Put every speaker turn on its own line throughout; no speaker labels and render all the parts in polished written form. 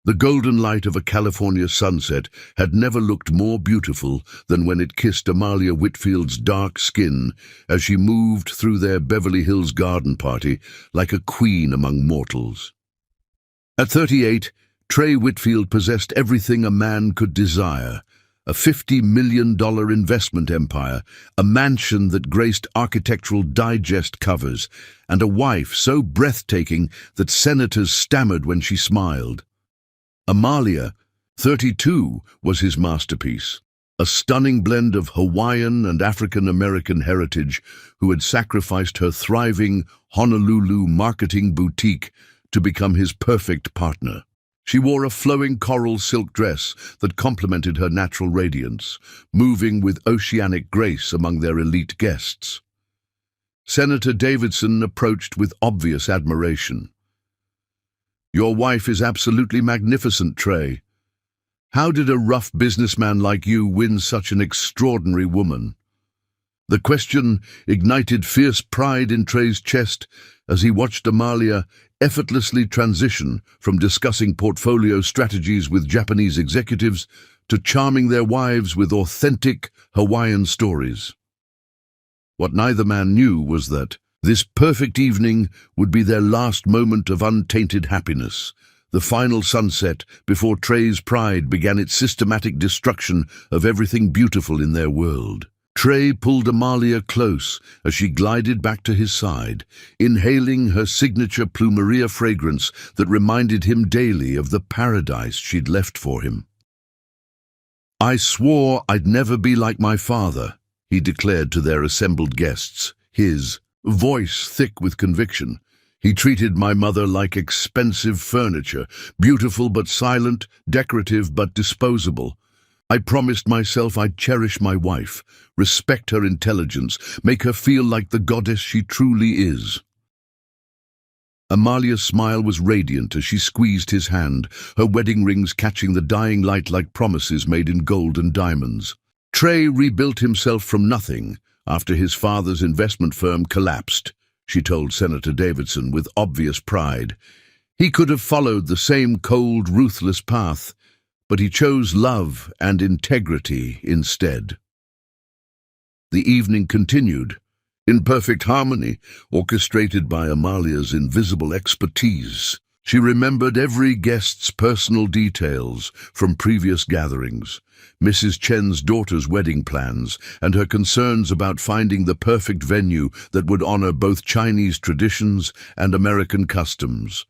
The golden light of a California sunset had never looked more beautiful than when it kissed Amalia Whitfield's dark skin as she moved through their Beverly Hills garden party like a queen among mortals. At 38, Trey Whitfield possessed everything a man could desire: a $50 million investment empire, a mansion that graced Architectural Digest covers, and a wife so breathtaking that senators stammered when she smiled. Amalia, 32, was his masterpiece, a stunning blend of Hawaiian and African-American heritage who had sacrificed her thriving Honolulu marketing boutique to become his perfect partner. She wore a flowing coral silk dress that complemented her natural radiance, moving with oceanic grace among their elite guests. Senator Davidson approached with obvious admiration. "Your wife is absolutely magnificent, Trey. How did a rough businessman like you win such an extraordinary woman?" The question ignited fierce pride in Trey's chest as he watched Amalia effortlessly transition from discussing portfolio strategies with Japanese executives to charming their wives with authentic Hawaiian stories. What neither man knew was that this perfect evening would be their last moment of untainted happiness, the final sunset before Trey's pride began its systematic destruction of everything beautiful in their world. Trey pulled Amalia close as she glided back to his side, inhaling her signature plumeria fragrance that reminded him daily of the paradise she'd left for him. "I swore I'd never be like my father," he declared to their assembled guests, his voice thick with conviction. "He treated my mother like expensive furniture, beautiful but silent, decorative but disposable. I promised myself I'd cherish my wife, respect her intelligence, make her feel like the goddess she truly is." Amalia's smile was radiant as she squeezed his hand, her wedding rings catching the dying light like promises made in gold and diamonds. Trey rebuilt himself from nothing after his father's investment firm collapsed, she told Senator Davidson with obvious pride. He could have followed the same cold, ruthless path, but he chose love and integrity instead. The evening continued, in perfect harmony, orchestrated by Amalia's invisible expertise. She remembered every guest's personal details from previous gatherings, Mrs. Chen's daughter's wedding plans, and her concerns about finding the perfect venue that would honor both Chinese traditions and American customs.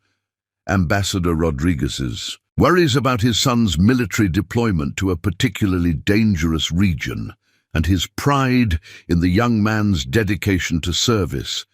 Ambassador Rodriguez's worries about his son's military deployment to a particularly dangerous region, and his pride in the young man's dedication to service.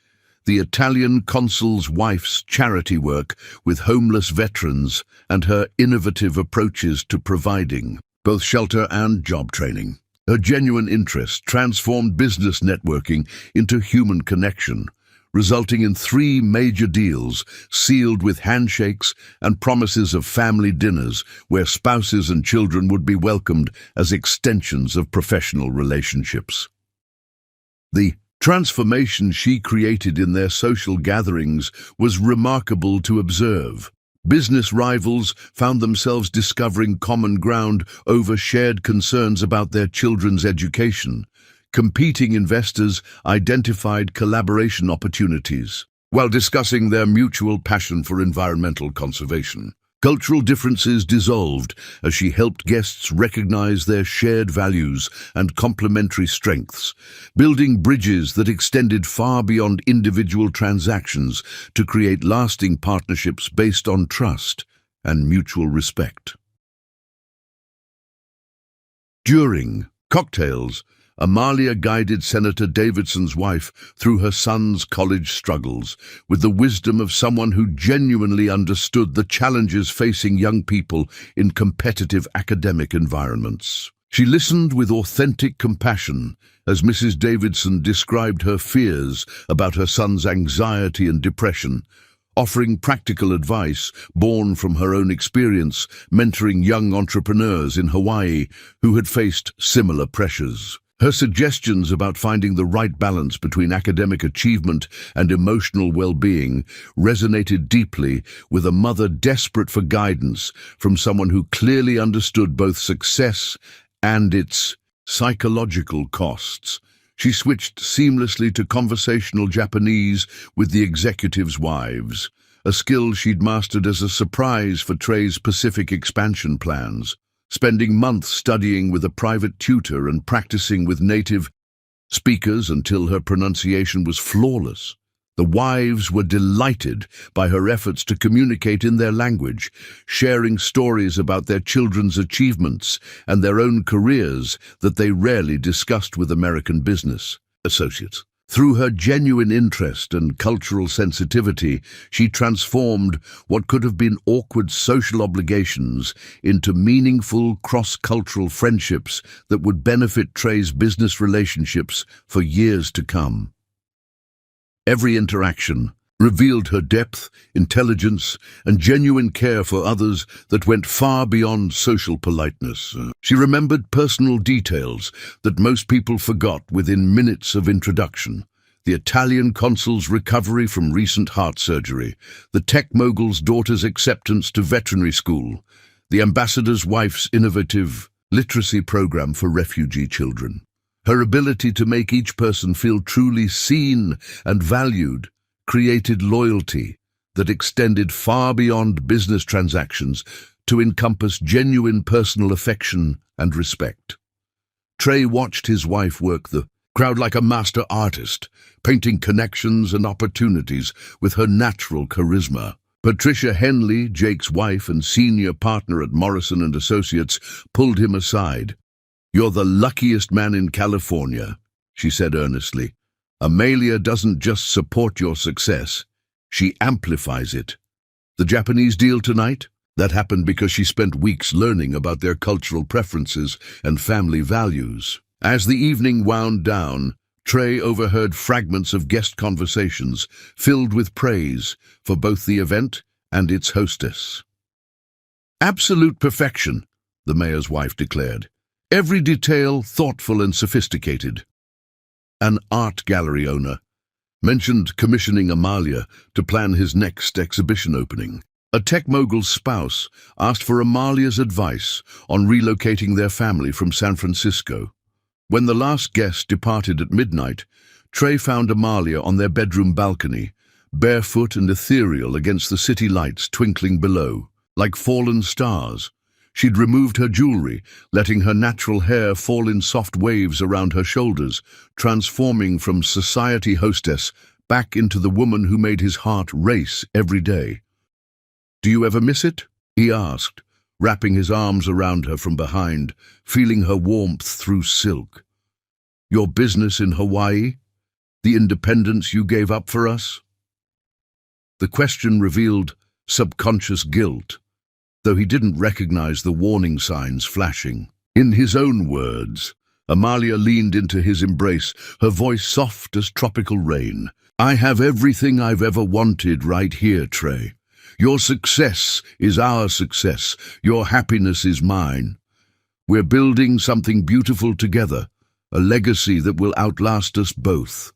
The Italian consul's wife's charity work with homeless veterans, and her innovative approaches to providing both shelter and job training. Her genuine interest transformed business networking into human connection, resulting in 3 major deals sealed with handshakes and promises of family dinners where spouses and children would be welcomed as extensions of professional relationships. The transformation she created in their social gatherings was remarkable to observe. Business rivals found themselves discovering common ground over shared concerns about their children's education. Competing investors identified collaboration opportunities while discussing their mutual passion for environmental conservation. Cultural differences dissolved as she helped guests recognize their shared values and complementary strengths, building bridges that extended far beyond individual transactions to create lasting partnerships based on trust and mutual respect. During cocktails, Amalia guided Senator Davidson's wife through her son's college struggles with the wisdom of someone who genuinely understood the challenges facing young people in competitive academic environments. She listened with authentic compassion as Mrs. Davidson described her fears about her son's anxiety and depression, offering practical advice born from her own experience mentoring young entrepreneurs in Hawaii who had faced similar pressures. Her suggestions about finding the right balance between academic achievement and emotional well-being resonated deeply with a mother desperate for guidance from someone who clearly understood both success and its psychological costs. She switched seamlessly to conversational Japanese with the executives' wives, a skill she'd mastered as a surprise for Trey's Pacific expansion plans. Spending months studying with a private tutor and practicing with native speakers until her pronunciation was flawless. The wives were delighted by her efforts to communicate in their language, sharing stories about their children's achievements and their own careers that they rarely discussed with American business associates. Through her genuine interest and cultural sensitivity, she transformed what could have been awkward social obligations into meaningful cross-cultural friendships that would benefit Trey's business relationships for years to come. Every interaction revealed her depth, intelligence, and genuine care for others that went far beyond social politeness. She remembered personal details that most people forgot within minutes of introduction. The Italian consul's recovery from recent heart surgery, the tech mogul's daughter's acceptance to veterinary school, the ambassador's wife's innovative literacy program for refugee children. Her ability to make each person feel truly seen and valued created loyalty that extended far beyond business transactions to encompass genuine personal affection and respect. Trey watched his wife work the crowd like a master artist, painting connections and opportunities with her natural charisma. Patricia Henley, Jake's wife and senior partner at Morrison & Associates, pulled him aside. "You're the luckiest man in California," she said earnestly. "Amalia doesn't just support your success, she amplifies it." The Japanese deal tonight? That happened because she spent weeks learning about their cultural preferences and family values. As the evening wound down, Trey overheard fragments of guest conversations filled with praise for both the event and its hostess. "Absolute perfection," the mayor's wife declared. "Every detail thoughtful and sophisticated." An art gallery owner mentioned commissioning Amalia to plan his next exhibition opening. A tech mogul's spouse asked for Amalia's advice on relocating their family from San Francisco. When the last guest departed at midnight, Trey found Amalia on their bedroom balcony, barefoot and ethereal against the city lights twinkling below. Like fallen stars, she'd removed her jewelry, letting her natural hair fall in soft waves around her shoulders, transforming from society hostess back into the woman who made his heart race every day. "Do you ever miss it?" he asked, wrapping his arms around her from behind, feeling her warmth through silk. "Your business in Hawaii? The independence you gave up for us?" The question revealed subconscious guilt, though he didn't recognize the warning signs flashing. In his own words, Amalia leaned into his embrace, her voice soft as tropical rain. "I have everything I've ever wanted right here, Trey. Your success is our success. Your happiness is mine. We're building something beautiful together, a legacy that will outlast us both."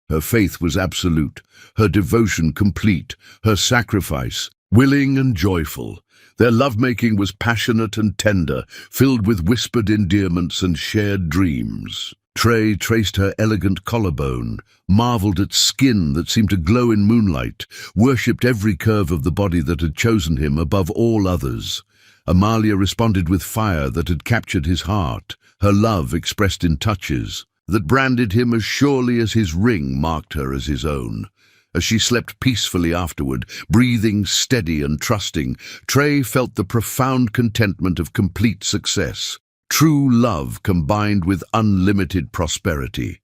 Her faith was absolute, her devotion complete, her sacrifice willing and joyful. Their lovemaking was passionate and tender, filled with whispered endearments and shared dreams. Trey traced her elegant collarbone, marveled at skin that seemed to glow in moonlight, worshipped every curve of the body that had chosen him above all others. Amalia responded with fire that had captured his heart, her love expressed in touches that branded him as surely as his ring marked her as his own. As she slept peacefully afterward, breathing steady and trusting, Trey felt the profound contentment of complete success. True love combined with unlimited prosperity.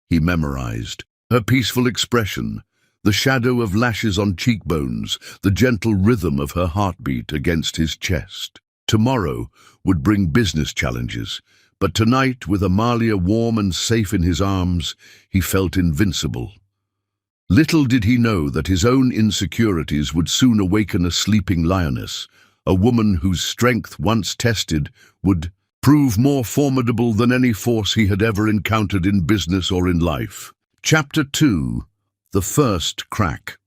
He memorized her peaceful expression, the shadow of lashes on cheekbones, the gentle rhythm of her heartbeat against his chest. Tomorrow would bring business challenges, but tonight, with Amalia warm and safe in his arms, he felt invincible. Little did he know that his own insecurities would soon awaken a sleeping lioness, a woman whose strength, once tested, would prove more formidable than any force he had ever encountered in business or in life. Chapter 2. The First Crack.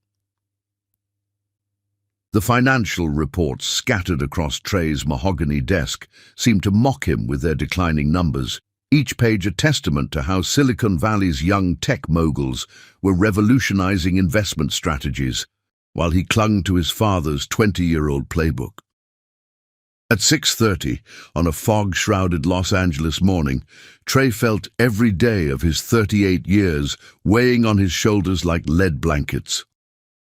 The financial reports scattered across Trey's mahogany desk seemed to mock him with their declining numbers, each page a testament to how Silicon Valley's young tech moguls were revolutionizing investment strategies, while he clung to his father's 20-year-old playbook. At 6:30, on a fog-shrouded Los Angeles morning, Trey felt every day of his 38 years weighing on his shoulders like lead blankets.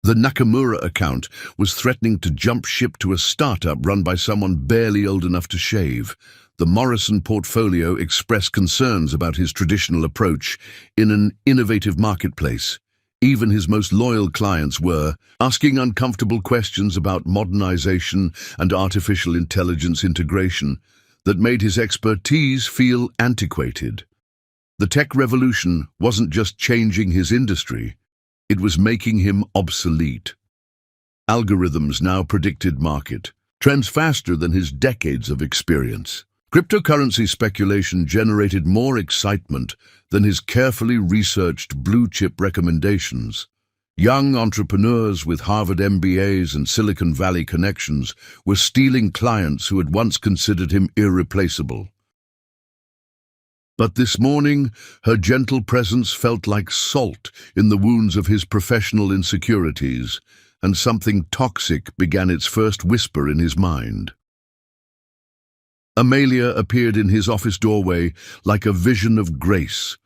The Nakamura account was threatening to jump ship to a startup run by someone barely old enough to shave. The Morrison portfolio expressed concerns about his traditional approach in an innovative marketplace. Even his most loyal clients were asking uncomfortable questions about modernization and artificial intelligence integration that made his expertise feel antiquated. The tech revolution wasn't just changing his industry, it was making him obsolete. Algorithms now predicted market trends faster than his decades of experience. Cryptocurrency speculation generated more excitement than his carefully researched blue-chip recommendations. Young entrepreneurs with Harvard MBAs and Silicon Valley connections were stealing clients who had once considered him irreplaceable. But this morning, her gentle presence felt like salt in the wounds of his professional insecurities, and something toxic began its first whisper in his mind. Amelia appeared in his office doorway like a vision of grace,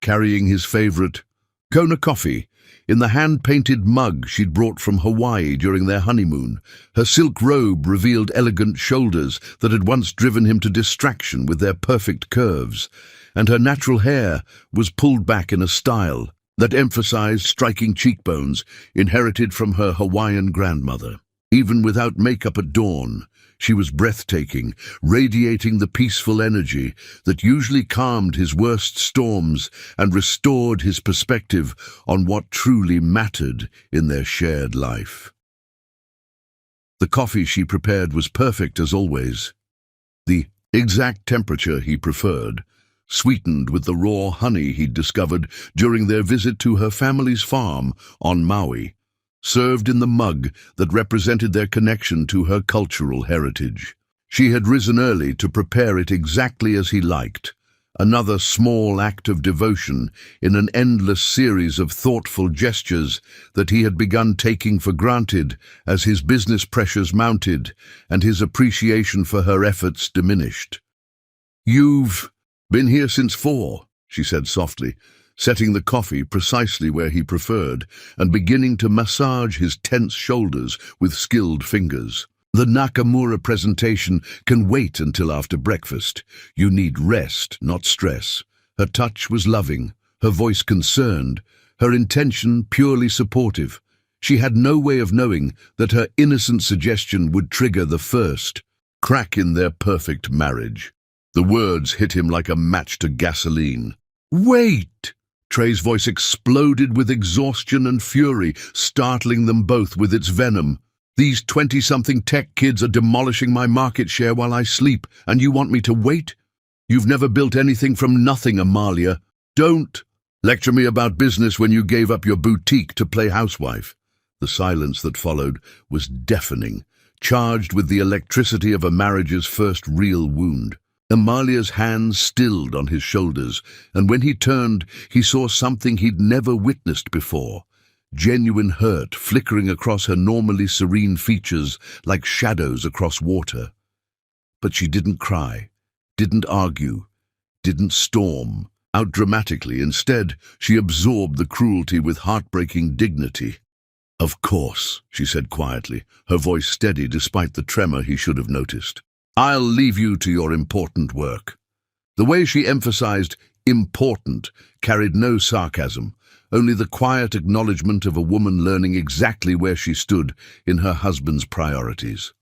carrying his favorite Kona coffee in the hand-painted mug she'd brought from Hawaii during their honeymoon. Her silk robe revealed elegant shoulders that had once driven him to distraction with their perfect curves, and her natural hair was pulled back in a style that emphasized striking cheekbones inherited from her Hawaiian grandmother. Even without makeup at dawn, she was breathtaking, radiating the peaceful energy that usually calmed his worst storms and restored his perspective on what truly mattered in their shared life. The coffee she prepared was perfect as always, the exact temperature he preferred, sweetened with the raw honey he'd discovered during their visit to her family's farm on Maui, served in the mug that represented their connection to her cultural heritage. She had risen early to prepare it exactly as he liked, another small act of devotion in an endless series of thoughtful gestures that he had begun taking for granted as his business pressures mounted and his appreciation for her efforts diminished. "You've been here since 4, she said softly, setting the coffee precisely where he preferred and beginning to massage his tense shoulders with skilled fingers. "The Nakamura presentation can wait until after breakfast. You need rest, not stress." Her touch was loving, her voice concerned, her intention purely supportive. She had no way of knowing that her innocent suggestion would trigger the first crack in their perfect marriage. The words hit him like a match to gasoline. "Wait!" Trey's voice exploded with exhaustion and fury, startling them both with its venom. "These 20-something tech kids are demolishing my market share while I sleep, and you want me to wait? You've never built anything from nothing, Amalia. Don't lecture me about business when you gave up your boutique to play housewife." The silence that followed was deafening, charged with the electricity of a marriage's first real wound. Amalia's hands stilled on his shoulders, and when he turned, he saw something he'd never witnessed before. Genuine hurt flickering across her normally serene features like shadows across water. But she didn't cry, didn't argue, didn't storm out dramatically. Instead, she absorbed the cruelty with heartbreaking dignity. "Of course," she said quietly, her voice steady despite the tremor he should have noticed. "I'll leave you to your important work." The way she emphasized important carried no sarcasm, only the quiet acknowledgement of a woman learning exactly where she stood in her husband's priorities.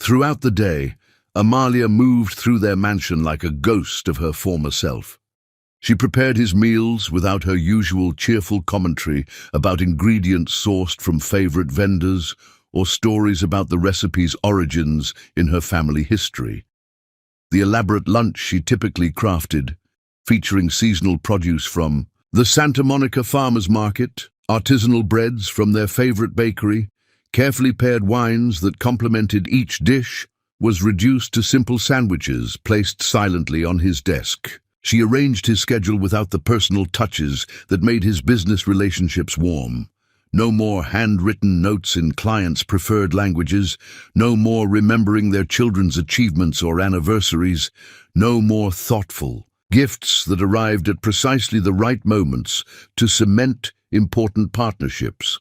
Throughout the day, Amalia moved through their mansion like a ghost of her former self. She prepared his meals without her usual cheerful commentary about ingredients sourced from favorite vendors or stories about the recipe's origins in her family history. the elaborate lunch she typically crafted, featuring seasonal produce from the Santa Monica Farmers Market, artisanal breads from their favorite bakery, carefully paired wines that complemented each dish, was reduced to simple sandwiches placed silently on his desk. She arranged his schedule without the personal touches that made his business relationships warm. No more handwritten notes in clients' preferred languages, no more remembering their children's achievements or anniversaries, no more thoughtful gifts that arrived at precisely the right moments to cement important partnerships.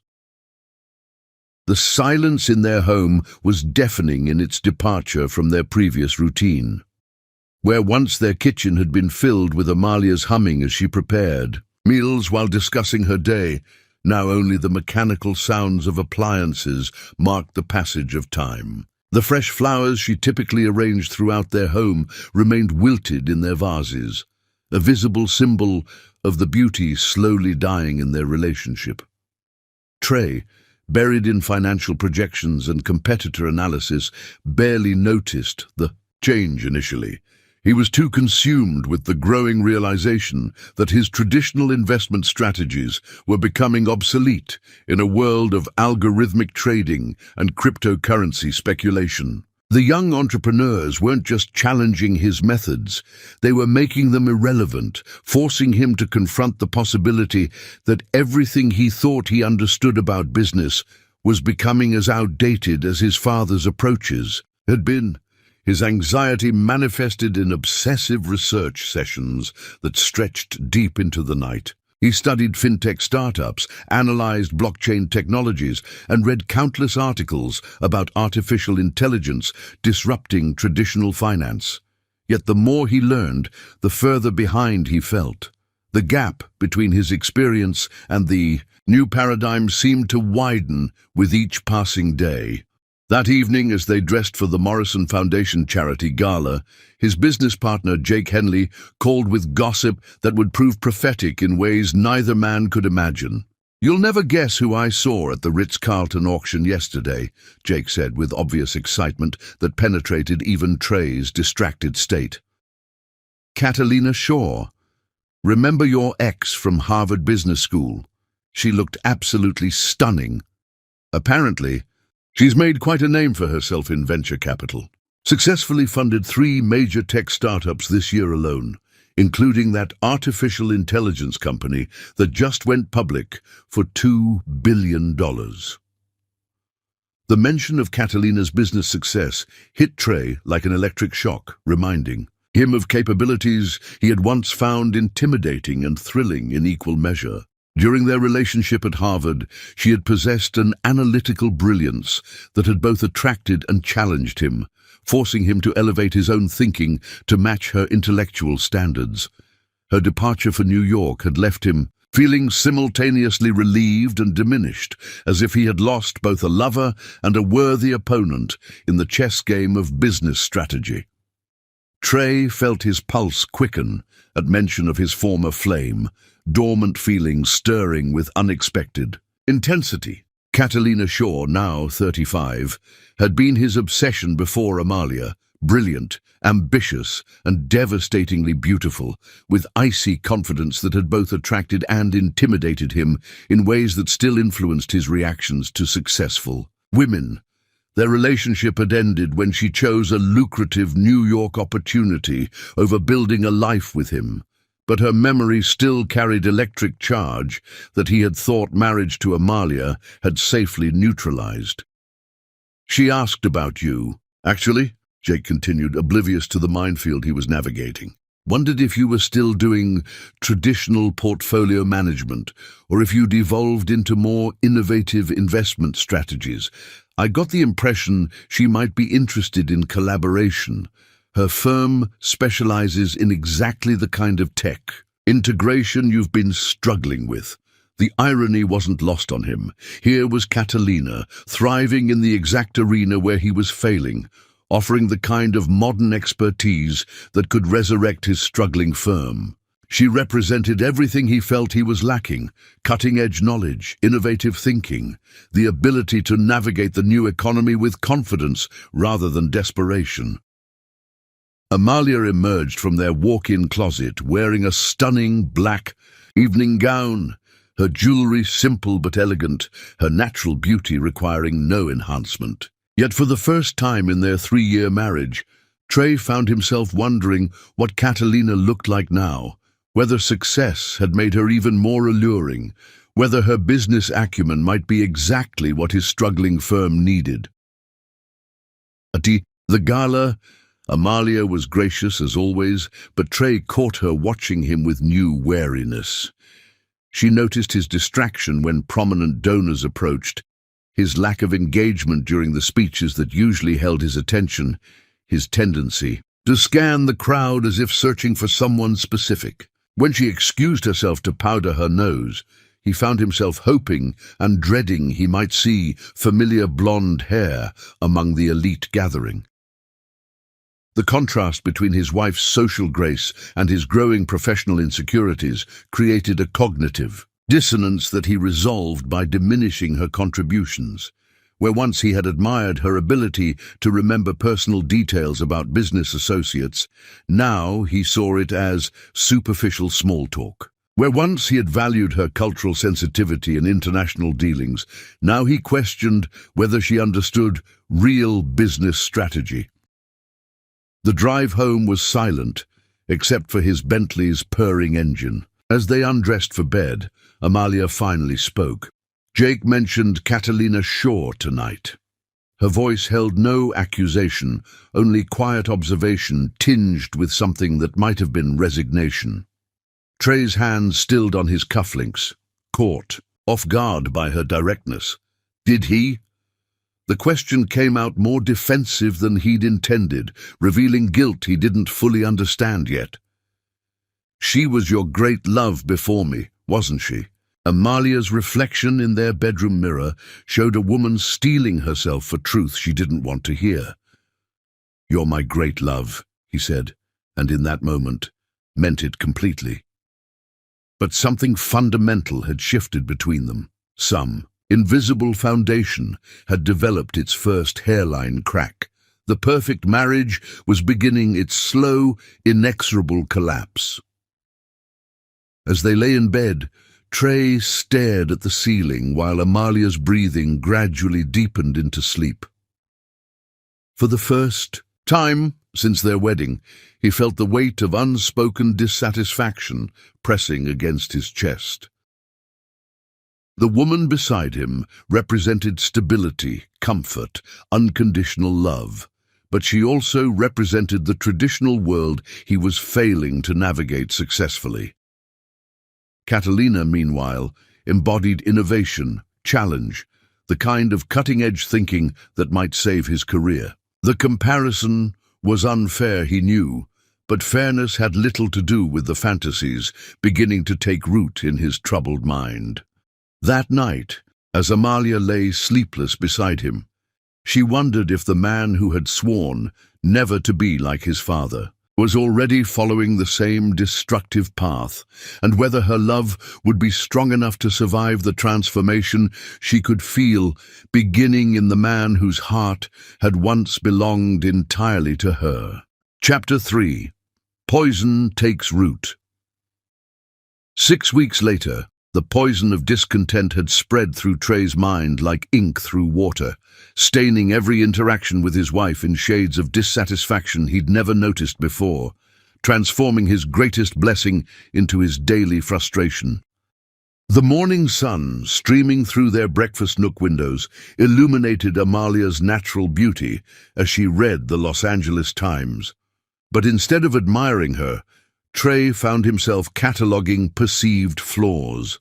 The silence in their home was deafening in its departure from their previous routine. Where once their kitchen had been filled with Amalia's humming as she prepared meals while discussing her day, now only the mechanical sounds of appliances marked the passage of time. The fresh flowers she typically arranged throughout their home remained wilted in their vases, a visible symbol of the beauty slowly dying in their relationship. Trey, buried in financial projections and competitor analysis, barely noticed the change initially. He was too consumed with the growing realization that his traditional investment strategies were becoming obsolete in a world of algorithmic trading and cryptocurrency speculation. The young entrepreneurs weren't just challenging his methods, they were making them irrelevant, forcing him to confront the possibility that everything he thought he understood about business was becoming as outdated as his father's approaches had been. His anxiety manifested in obsessive research sessions that stretched deep into the night. He studied fintech startups, analyzed blockchain technologies, and read countless articles about artificial intelligence disrupting traditional finance. Yet the more he learned, the further behind he felt. The gap between his experience and the new paradigm seemed to widen with each passing day. That evening, as they dressed for the Morrison Foundation charity gala, his business partner, Jake Henley, called with gossip that would prove prophetic in ways neither man could imagine. "You'll never guess who I saw at the Ritz-Carlton auction yesterday," Jake said with obvious excitement that penetrated even Trey's distracted state. "Catalina Shaw. Remember your ex from Harvard Business School? She looked absolutely stunning. Apparently, she's made quite a name for herself in venture capital. Successfully funded 3 major tech startups this year alone, including that artificial intelligence company that just went public for $2 billion. The mention of Catalina's business success hit Trey like an electric shock, reminding him of capabilities he had once found intimidating and thrilling in equal measure. During their relationship at Harvard, she had possessed an analytical brilliance that had both attracted and challenged him, forcing him to elevate his own thinking to match her intellectual standards. Her departure for New York had left him feeling simultaneously relieved and diminished, as if he had lost both a lover and a worthy opponent in the chess game of business strategy. Trey felt his pulse quicken at mention of his former flame, dormant feelings stirring with unexpected intensity. Catalina Shaw, now 35, had been his obsession before Amalia, brilliant, ambitious, and devastatingly beautiful, with icy confidence that had both attracted and intimidated him in ways that still influenced his reactions to successful women. Their relationship had ended when she chose a lucrative New York opportunity over building a life with him, but her memory still carried electric charge that he had thought marriage to Amalia had safely neutralized. "She asked about you. Actually," Jake continued, oblivious to the minefield he was navigating, "wondered if you were still doing traditional portfolio management, or if you'd evolved into more innovative investment strategies. I got the impression she might be interested in collaboration. Her firm specializes in exactly the kind of tech integration you've been struggling with." The irony wasn't lost on him. Here was Catalina, thriving in the exact arena where he was failing, offering the kind of modern expertise that could resurrect his struggling firm. She represented everything he felt he was lacking: cutting-edge knowledge, innovative thinking, the ability to navigate the new economy with confidence rather than desperation. Amalia emerged from their walk-in closet wearing a stunning black evening gown, her jewelry simple but elegant, her natural beauty requiring no enhancement. Yet for the first time in their 3-year marriage, Trey found himself wondering what Catalina looked like now, whether success had made her even more alluring, whether her business acumen might be exactly what his struggling firm needed. At the gala, Amalia was gracious as always, but Trey caught her watching him with new wariness. She noticed his distraction when prominent donors approached, his lack of engagement during the speeches that usually held his attention, his tendency to scan the crowd as if searching for someone specific. When she excused herself to powder her nose, he found himself hoping and dreading he might see familiar blonde hair among the elite gathering. The contrast between his wife's social grace and his growing professional insecurities created a cognitive dissonance that he resolved by diminishing her contributions. Where once he had admired her ability to remember personal details about business associates, now he saw it as superficial small talk. Where once he had valued her cultural sensitivity and international dealings, now he questioned whether she understood real business strategy. The drive home was silent, except for his Bentley's purring engine. As they undressed for bed, Amalia finally spoke. "Jake mentioned Catalina Shaw tonight." Her voice held no accusation, only quiet observation tinged with something that might have been resignation. Trey's hand stilled on his cufflinks, caught, off guard by her directness. Did he? The question came out more defensive than he'd intended, revealing guilt he didn't fully understand yet. "She was your great love before me, wasn't she?" Amalia's reflection in their bedroom mirror showed a woman steeling herself for truth she didn't want to hear. "You're my great love," he said, and in that moment, meant it completely. But something fundamental had shifted between them. Some invisible foundation had developed its first hairline crack. The perfect marriage was beginning its slow, inexorable collapse. As they lay in bed, Trey stared at the ceiling while Amalia's breathing gradually deepened into sleep. For the first time since their wedding, he felt the weight of unspoken dissatisfaction pressing against his chest. The woman beside him represented stability, comfort, unconditional love, but she also represented the traditional world he was failing to navigate successfully. Catalina, meanwhile, embodied innovation, challenge, the kind of cutting-edge thinking that might save his career. The comparison was unfair, he knew, but fairness had little to do with the fantasies beginning to take root in his troubled mind. That night, as Amalia lay sleepless beside him, she wondered if the man who had sworn never to be like his father was already following the same destructive path, and whether her love would be strong enough to survive the transformation she could feel beginning in the man whose heart had once belonged entirely to her. Chapter 3. Poison Takes Root. 6 weeks later, the poison of discontent had spread through Trey's mind like ink through water, staining every interaction with his wife in shades of dissatisfaction he'd never noticed before, transforming his greatest blessing into his daily frustration. The morning sun, streaming through their breakfast nook windows, illuminated Amalia's natural beauty as she read the Los Angeles Times. But instead of admiring her, Trey found himself cataloging perceived flaws.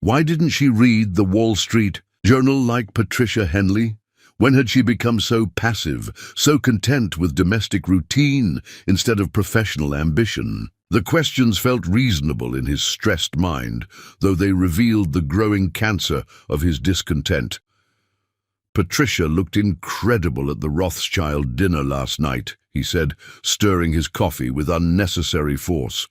Why didn't she read the Wall Street Journal like Patricia Henley? When had she become so passive, so content with domestic routine instead of professional ambition? The questions felt reasonable in his stressed mind, though they revealed the growing cancer of his discontent. "Patricia looked incredible at the Rothschild dinner last night," he said, stirring his coffee with unnecessary force.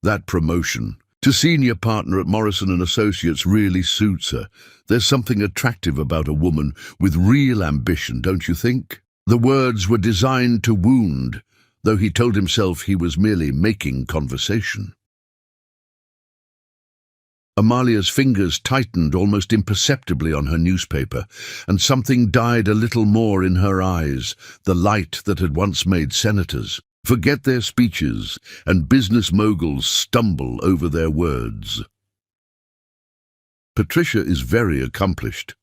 "That promotion to senior partner at Morrison & Associates really suits her. There's something attractive about a woman with real ambition, don't you think?" The words were designed to wound, though he told himself he was merely making conversation. Amalia's fingers tightened almost imperceptibly on her newspaper, and something died a little more in her eyes, the light that had once made senators forget their speeches and business moguls stumble over their words. "Patricia is very accomplished,"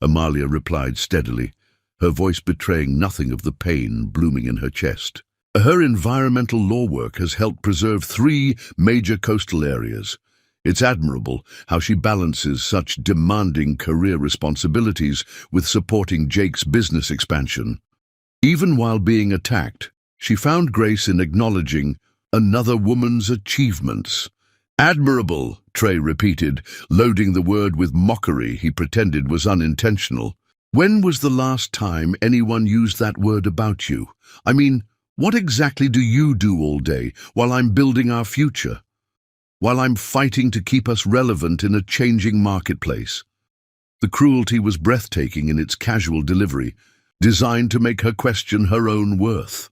Amalia replied steadily, her voice betraying nothing of the pain blooming in her chest. "Her environmental law work has helped preserve 3 major coastal areas. It's admirable how she balances such demanding career responsibilities with supporting Jake's business expansion. Even while being attacked, she found grace in acknowledging another woman's achievements." "Admirable," Trey repeated, loading the word with mockery he pretended was unintentional. "When was the last time anyone used that word about you? I mean, what exactly do you do all day while I'm building our future? While I'm fighting to keep us relevant in a changing marketplace?" The cruelty was breathtaking in its casual delivery, designed to make her question her own worth.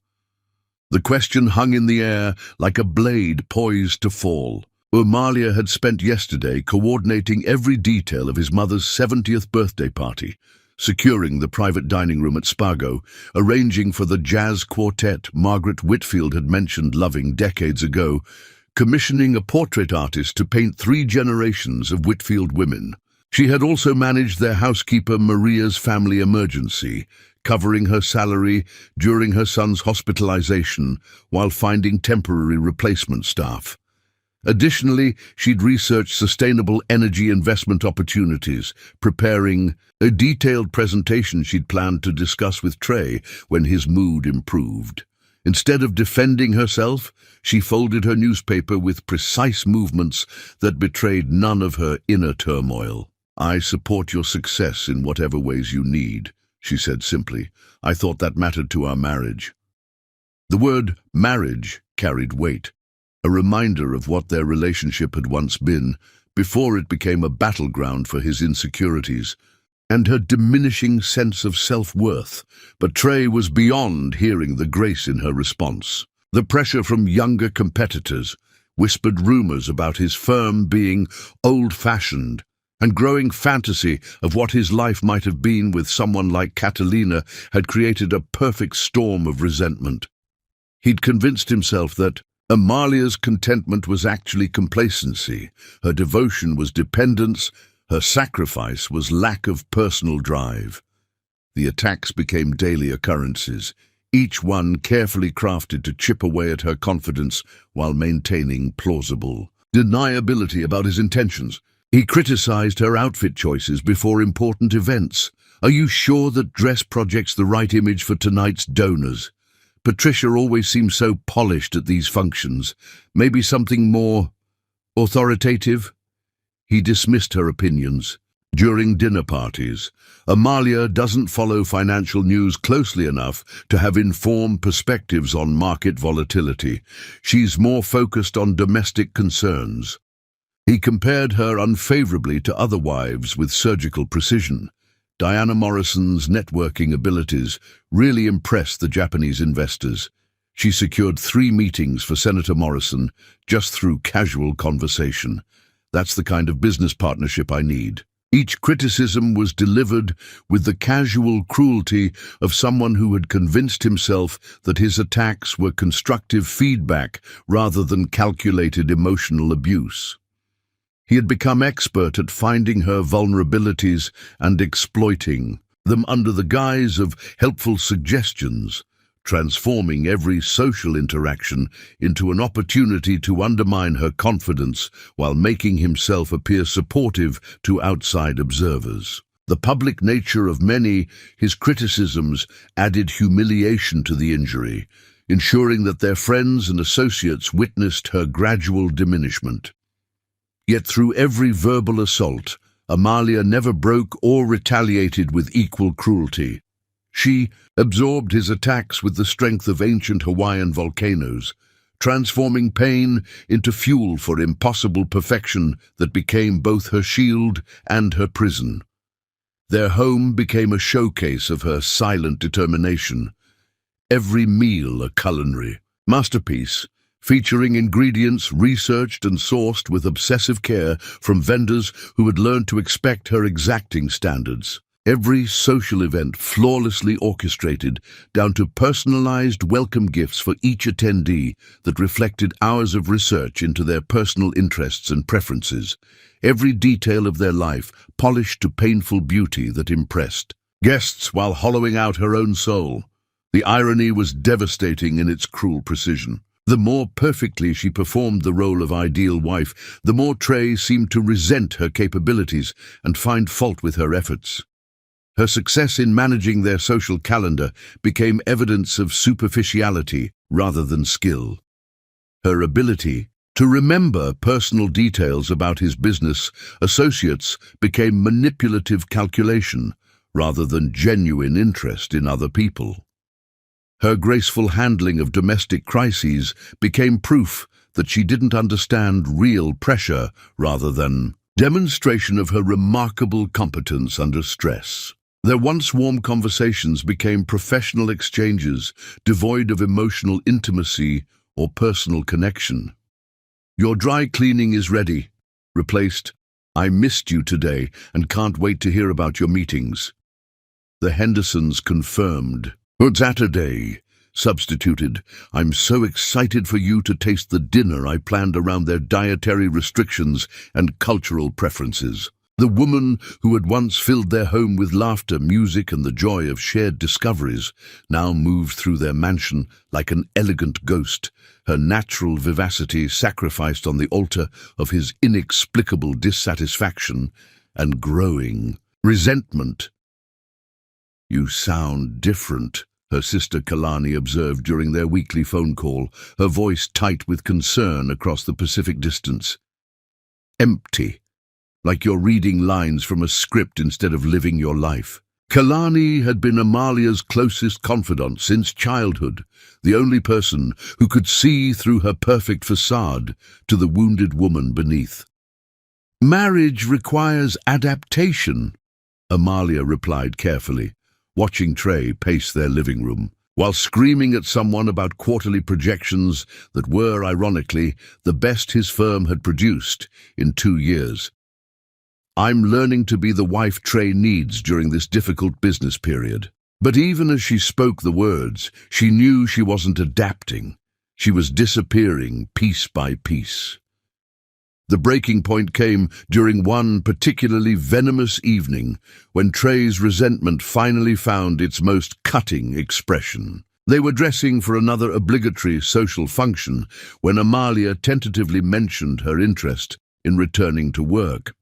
The question hung in the air like a blade poised to fall. Amalia had spent yesterday coordinating every detail of his mother's 70th birthday party, securing the private dining room at Spago, arranging for the jazz quartet Margaret Whitfield had mentioned loving decades ago, commissioning a portrait artist to paint 3 generations of Whitfield women. She had also managed their housekeeper Maria's family emergency, covering her salary during her son's hospitalization while finding temporary replacement staff. Additionally, she'd researched sustainable energy investment opportunities, preparing a detailed presentation she'd planned to discuss with Trey when his mood improved. Instead of defending herself, she folded her newspaper with precise movements that betrayed none of her inner turmoil. "I support your success in whatever ways you need," she said simply. "I thought that mattered to our marriage." The word marriage carried weight, a reminder of what their relationship had once been, before it became a battleground for his insecurities and her diminishing sense of self-worth. But Trey was beyond hearing the grace in her response. The pressure from younger competitors, whispered rumors about his firm being old-fashioned, and growing fantasy of what his life might have been with someone like Catalina had created a perfect storm of resentment. He'd convinced himself that Amalia's contentment was actually complacency, her devotion was dependence, her sacrifice was lack of personal drive. The attacks became daily occurrences, each one carefully crafted to chip away at her confidence while maintaining plausible deniability about his intentions. He criticized her outfit choices before important events. "Are you sure that dress projects the right image for tonight's donors? Patricia always seems so polished at these functions. Maybe something more authoritative?" He dismissed her opinions. During dinner parties, Amalia doesn't follow financial news closely enough to have informed perspectives on market volatility. She's more focused on domestic concerns. He compared her unfavorably to other wives with surgical precision. Diana Morrison's networking abilities really impressed the Japanese investors. She secured 3 meetings for Senator Morrison just through casual conversation. "That's the kind of business partnership I need." Each criticism was delivered with the casual cruelty of someone who had convinced himself that his attacks were constructive feedback rather than calculated emotional abuse. He had become expert at finding her vulnerabilities and exploiting them under the guise of helpful suggestions, transforming every social interaction into an opportunity to undermine her confidence while making himself appear supportive to outside observers. The public nature of many his criticisms added humiliation to the injury, ensuring that their friends and associates witnessed her gradual diminishment. Yet through every verbal assault, Amalia never broke or retaliated with equal cruelty. She absorbed his attacks with the strength of ancient Hawaiian volcanoes, transforming pain into fuel for impossible perfection that became both her shield and her prison. Their home became a showcase of her silent determination, every meal a culinary masterpiece, featuring ingredients researched and sourced with obsessive care from vendors who had learned to expect her exacting standards. Every social event flawlessly orchestrated, down to personalized welcome gifts for each attendee that reflected hours of research into their personal interests and preferences. Every detail of their life polished to painful beauty that impressed guests while hollowing out her own soul. The irony was devastating in its cruel precision. The more perfectly she performed the role of ideal wife, the more Trey seemed to resent her capabilities and find fault with her efforts. Her success in managing their social calendar became evidence of superficiality rather than skill. Her ability to remember personal details about his business associates became manipulative calculation rather than genuine interest in other people. Her graceful handling of domestic crises became proof that she didn't understand real pressure rather than demonstration of her remarkable competence under stress. Their once warm conversations became professional exchanges devoid of emotional intimacy or personal connection. "Your dry cleaning is ready," replaced, "I missed you today and can't wait to hear about your meetings." The Hendersons confirmed. "Good Saturday," substituted, "I'm so excited for you to taste the dinner I planned around their dietary restrictions and cultural preferences." The woman who had once filled their home with laughter, music, and the joy of shared discoveries now moved through their mansion like an elegant ghost, her natural vivacity sacrificed on the altar of his inexplicable dissatisfaction and growing resentment. "You sound different," her sister Kalani observed during their weekly phone call, her voice tight with concern across the Pacific distance. "Empty. Like you're reading lines from a script instead of living your life." Kalani had been Amalia's closest confidant since childhood, the only person who could see through her perfect facade to the wounded woman beneath. "Marriage requires adaptation," Amalia replied carefully, watching Trey pace their living room, while screaming at someone about quarterly projections that were, ironically, the best his firm had produced in 2 years. "I'm learning to be the wife Trey needs during this difficult business period." But even as she spoke the words, she knew she wasn't adapting. She was disappearing piece by piece. The breaking point came during one particularly venomous evening when Trey's resentment finally found its most cutting expression. They were dressing for another obligatory social function when Amalia tentatively mentioned her interest in returning to work.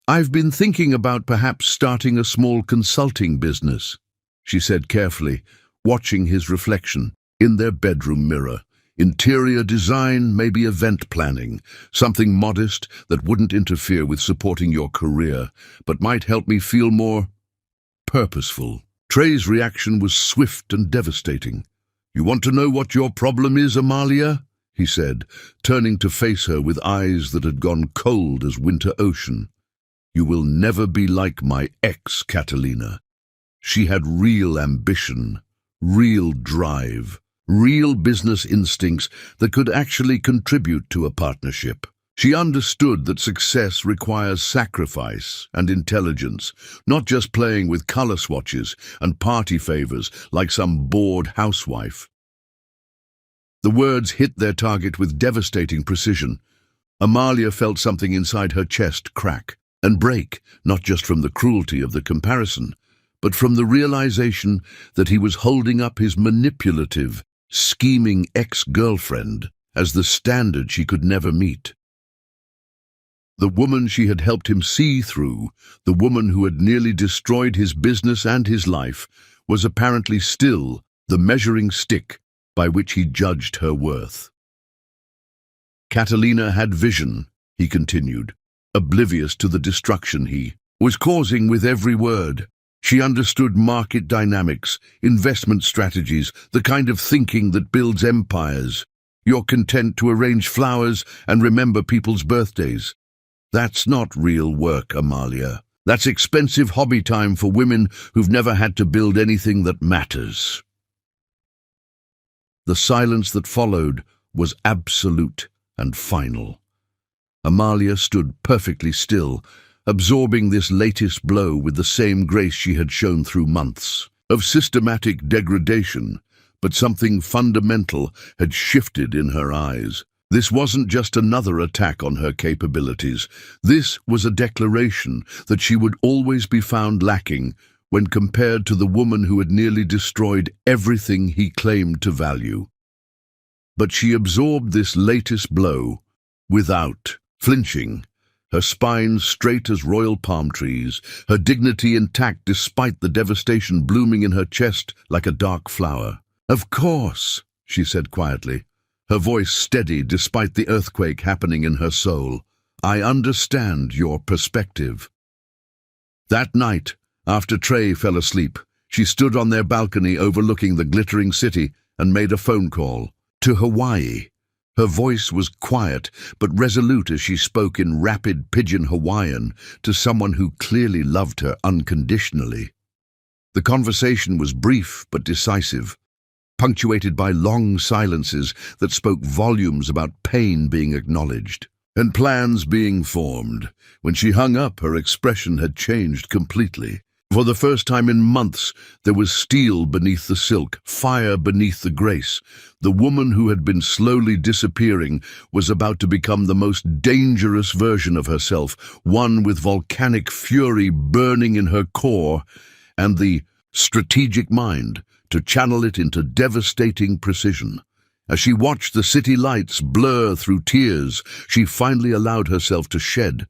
"I've been thinking about perhaps starting a small consulting business," she said carefully, watching his reflection in their bedroom mirror. "Interior design, maybe event planning, something modest that wouldn't interfere with supporting your career, but might help me feel more purposeful." Trey's reaction was swift and devastating. "You want to know what your problem is, Amalia?" he said, turning to face her with eyes that had gone cold as winter ocean. "You will never be like my ex, Catalina. She had real ambition, real drive, real business instincts that could actually contribute to a partnership. She understood that success requires sacrifice and intelligence, not just playing with color swatches and party favors like some bored housewife." The words hit their target with devastating precision. Amalia felt something inside her chest crack and break, not just from the cruelty of the comparison, but from the realization that he was holding up his manipulative, scheming ex-girlfriend as the standard she could never meet. The woman she had helped him see through, the woman who had nearly destroyed his business and his life, was apparently still the measuring stick by which he judged her worth. "Catalina had vision," he continued, oblivious to the destruction he was causing with every word. She understood market dynamics, investment strategies, the kind of thinking that builds empires. "You're content to arrange flowers and remember people's birthdays. That's not real work, Amalia. That's expensive hobby time for women who've never had to build anything that matters." The silence that followed was absolute and final. Amalia stood perfectly still, absorbing this latest blow with the same grace she had shown through months of systematic degradation, but something fundamental had shifted in her eyes. This wasn't just another attack on her capabilities. This was a declaration that she would always be found lacking when compared to the woman who had nearly destroyed everything he claimed to value. But she absorbed this latest blow without flinching, her spine straight as royal palm trees, her dignity intact despite the devastation blooming in her chest like a dark flower. "Of course," she said quietly, her voice steady despite the earthquake happening in her soul. "I understand your perspective." That night, after Trey fell asleep, she stood on their balcony overlooking the glittering city and made a phone call to Hawaii. Her voice was quiet but resolute as she spoke in rapid pidgin Hawaiian to someone who clearly loved her unconditionally. The conversation was brief but decisive, punctuated by long silences that spoke volumes about pain being acknowledged and plans being formed. When she hung up, her expression had changed completely. For the first time in months, there was steel beneath the silk, fire beneath the grace. The woman who had been slowly disappearing was about to become the most dangerous version of herself, one with volcanic fury burning in her core and the strategic mind to channel it into devastating precision. As she watched the city lights blur through tears, she finally allowed herself to shed.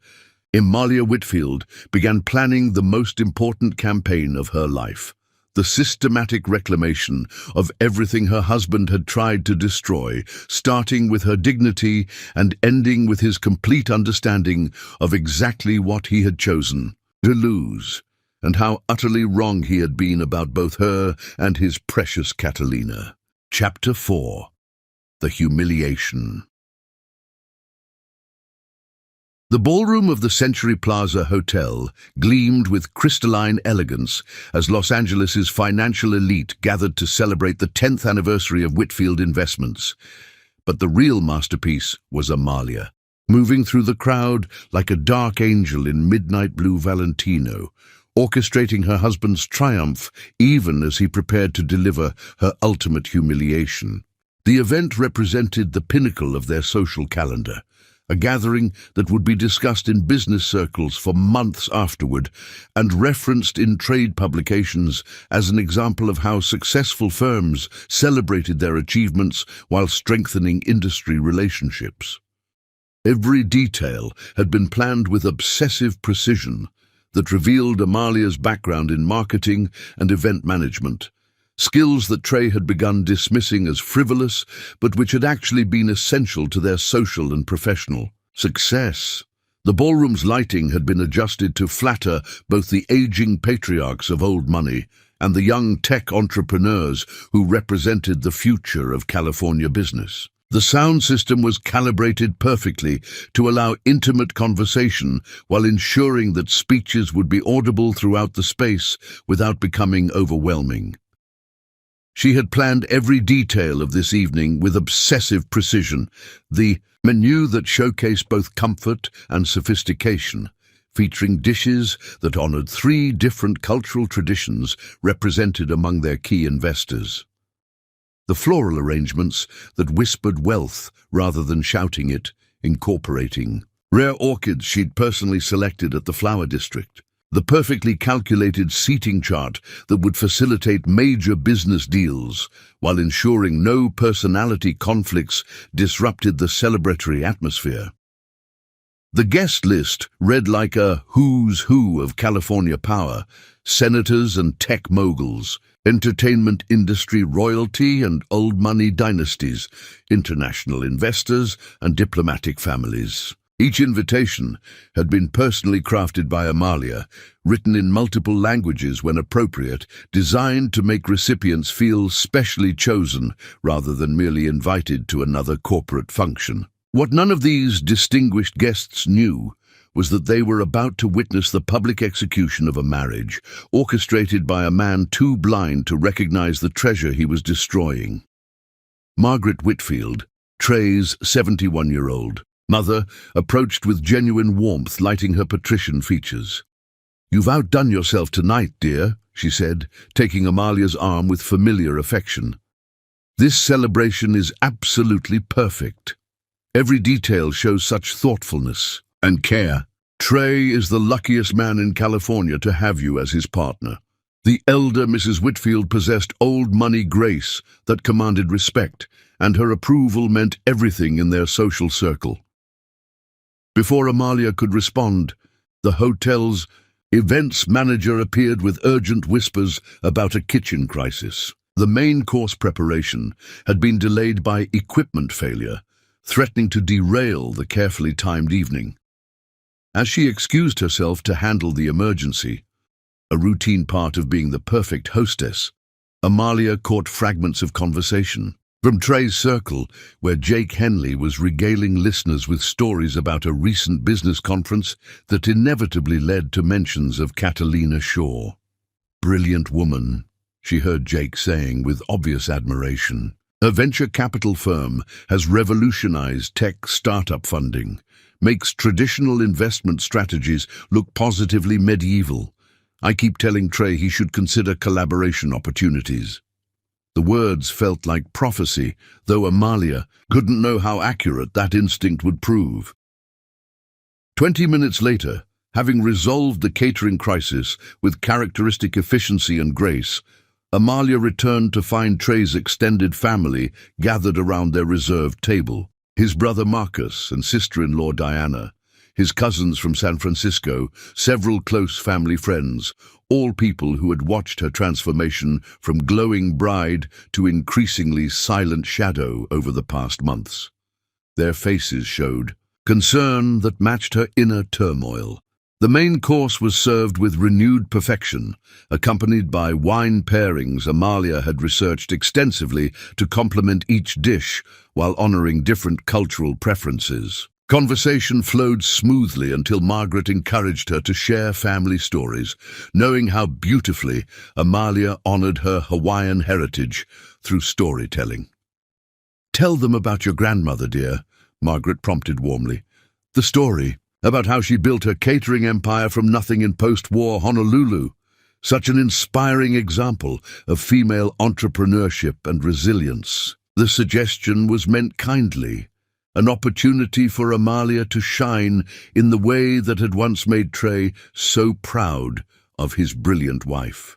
Amalia Whitfield began planning the most important campaign of her life, the systematic reclamation of everything her husband had tried to destroy, starting with her dignity and ending with his complete understanding of exactly what he had chosen to lose, and how utterly wrong he had been about both her and his precious Catalina. Chapter 4. The Humiliation. The ballroom of the Century Plaza Hotel gleamed with crystalline elegance as Los Angeles's financial elite gathered to celebrate the 10th anniversary of Whitfield Investments. But the real masterpiece was Amalia, moving through the crowd like a dark angel in midnight blue Valentino, orchestrating her husband's triumph even as he prepared to deliver her ultimate humiliation. The event represented the pinnacle of their social calendar, a gathering that would be discussed in business circles for months afterward and referenced in trade publications as an example of how successful firms celebrated their achievements while strengthening industry relationships. Every detail had been planned with obsessive precision that revealed Amalia's background in marketing and event management, skills that Trey had begun dismissing as frivolous, but which had actually been essential to their social and professional success. The ballroom's lighting had been adjusted to flatter both the aging patriarchs of old money and the young tech entrepreneurs who represented the future of California business. The sound system was calibrated perfectly to allow intimate conversation while ensuring that speeches would be audible throughout the space without becoming overwhelming. She had planned every detail of this evening with obsessive precision, the menu that showcased both comfort and sophistication, featuring dishes that honored 3 different cultural traditions represented among their key investors. The floral arrangements that whispered wealth rather than shouting it, incorporating rare orchids she'd personally selected at the Flower District. The perfectly calculated seating chart that would facilitate major business deals while ensuring no personality conflicts disrupted the celebratory atmosphere. The guest list read like a who's who of California power, senators and tech moguls, entertainment industry royalty and old money dynasties, international investors and diplomatic families. Each invitation had been personally crafted by Amalia, written in multiple languages when appropriate, designed to make recipients feel specially chosen rather than merely invited to another corporate function. What none of these distinguished guests knew was that they were about to witness the public execution of a marriage, orchestrated by a man too blind to recognize the treasure he was destroying. Margaret Whitfield, Trey's 71-year-old mother, approached with genuine warmth, lighting her patrician features. "You've outdone yourself tonight, dear," she said, taking Amalia's arm with familiar affection. "This celebration is absolutely perfect. Every detail shows such thoughtfulness and care. Trey is the luckiest man in California to have you as his partner." The elder Mrs. Whitfield possessed old money grace that commanded respect, and her approval meant everything in their social circle. Before Amalia could respond, the hotel's events manager appeared with urgent whispers about a kitchen crisis. The main course preparation had been delayed by equipment failure, threatening to derail the carefully timed evening. As she excused herself to handle the emergency, a routine part of being the perfect hostess, Amalia caught fragments of conversation. From Trey's circle, where Jake Henley was regaling listeners with stories about a recent business conference that inevitably led to mentions of Catalina Shaw. "Brilliant woman," she heard Jake saying with obvious admiration. "Her venture capital firm has revolutionized tech startup funding, makes traditional investment strategies look positively medieval. I keep telling Trey he should consider collaboration opportunities." The words felt like prophecy, though Amalia couldn't know how accurate that instinct would prove. 20 minutes later, having resolved the catering crisis with characteristic efficiency and grace, Amalia returned to find Trey's extended family gathered around their reserved table. His brother Marcus and sister-in-law Diana, his cousins from San Francisco, several close family friends, all people who had watched her transformation from glowing bride to increasingly silent shadow over the past months. Their faces showed concern that matched her inner turmoil. The main course was served with renewed perfection, accompanied by wine pairings Amalia had researched extensively to complement each dish while honoring different cultural preferences. Conversation flowed smoothly until Margaret encouraged her to share family stories, knowing how beautifully Amalia honored her Hawaiian heritage through storytelling. "Tell them about your grandmother, dear," Margaret prompted warmly. "The story about how she built her catering empire from nothing in post-war Honolulu. Such an inspiring example of female entrepreneurship and resilience." The suggestion was meant kindly, an opportunity for Amalia to shine in the way that had once made Trey so proud of his brilliant wife.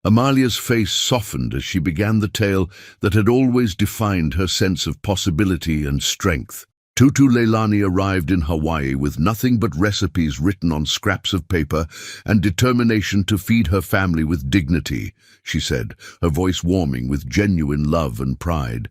Amalia's face softened as she began the tale that had always defined her sense of possibility and strength. Tutu Leilani arrived in Hawaii with nothing but recipes written on scraps of paper and determination to feed her family with dignity, she said, her voice warming with genuine love and pride.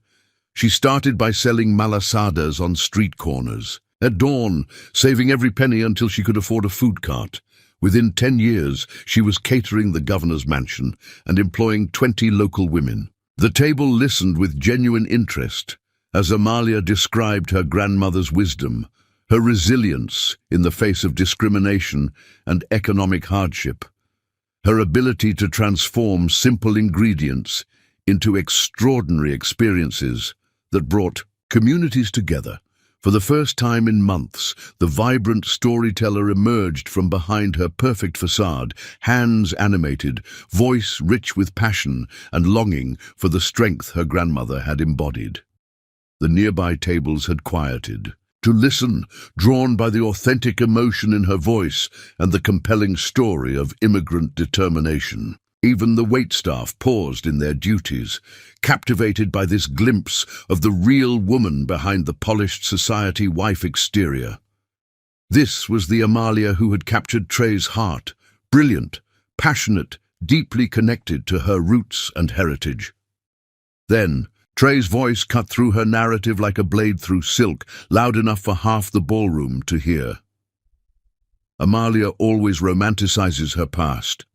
She started by selling malasadas on street corners. At dawn, saving every penny until she could afford a food cart. Within 10 years, she was catering the governor's mansion and employing 20 local women. The table listened with genuine interest as Amalia described her grandmother's wisdom, her resilience in the face of discrimination and economic hardship, her ability to transform simple ingredients into extraordinary experiences that brought communities together. For the first time in months, the vibrant storyteller emerged from behind her perfect facade, hands animated, voice rich with passion and longing for the strength her grandmother had embodied. The nearby tables had quieted to listen, drawn by the authentic emotion in her voice and the compelling story of immigrant determination. Even the waitstaff paused in their duties, captivated by this glimpse of the real woman behind the polished society wife exterior. This was the Amalia who had captured Trey's heart, brilliant, passionate, deeply connected to her roots and heritage. Then, Trey's voice cut through her narrative like a blade through silk, loud enough for half the ballroom to hear. "Amalia always romanticizes her past,"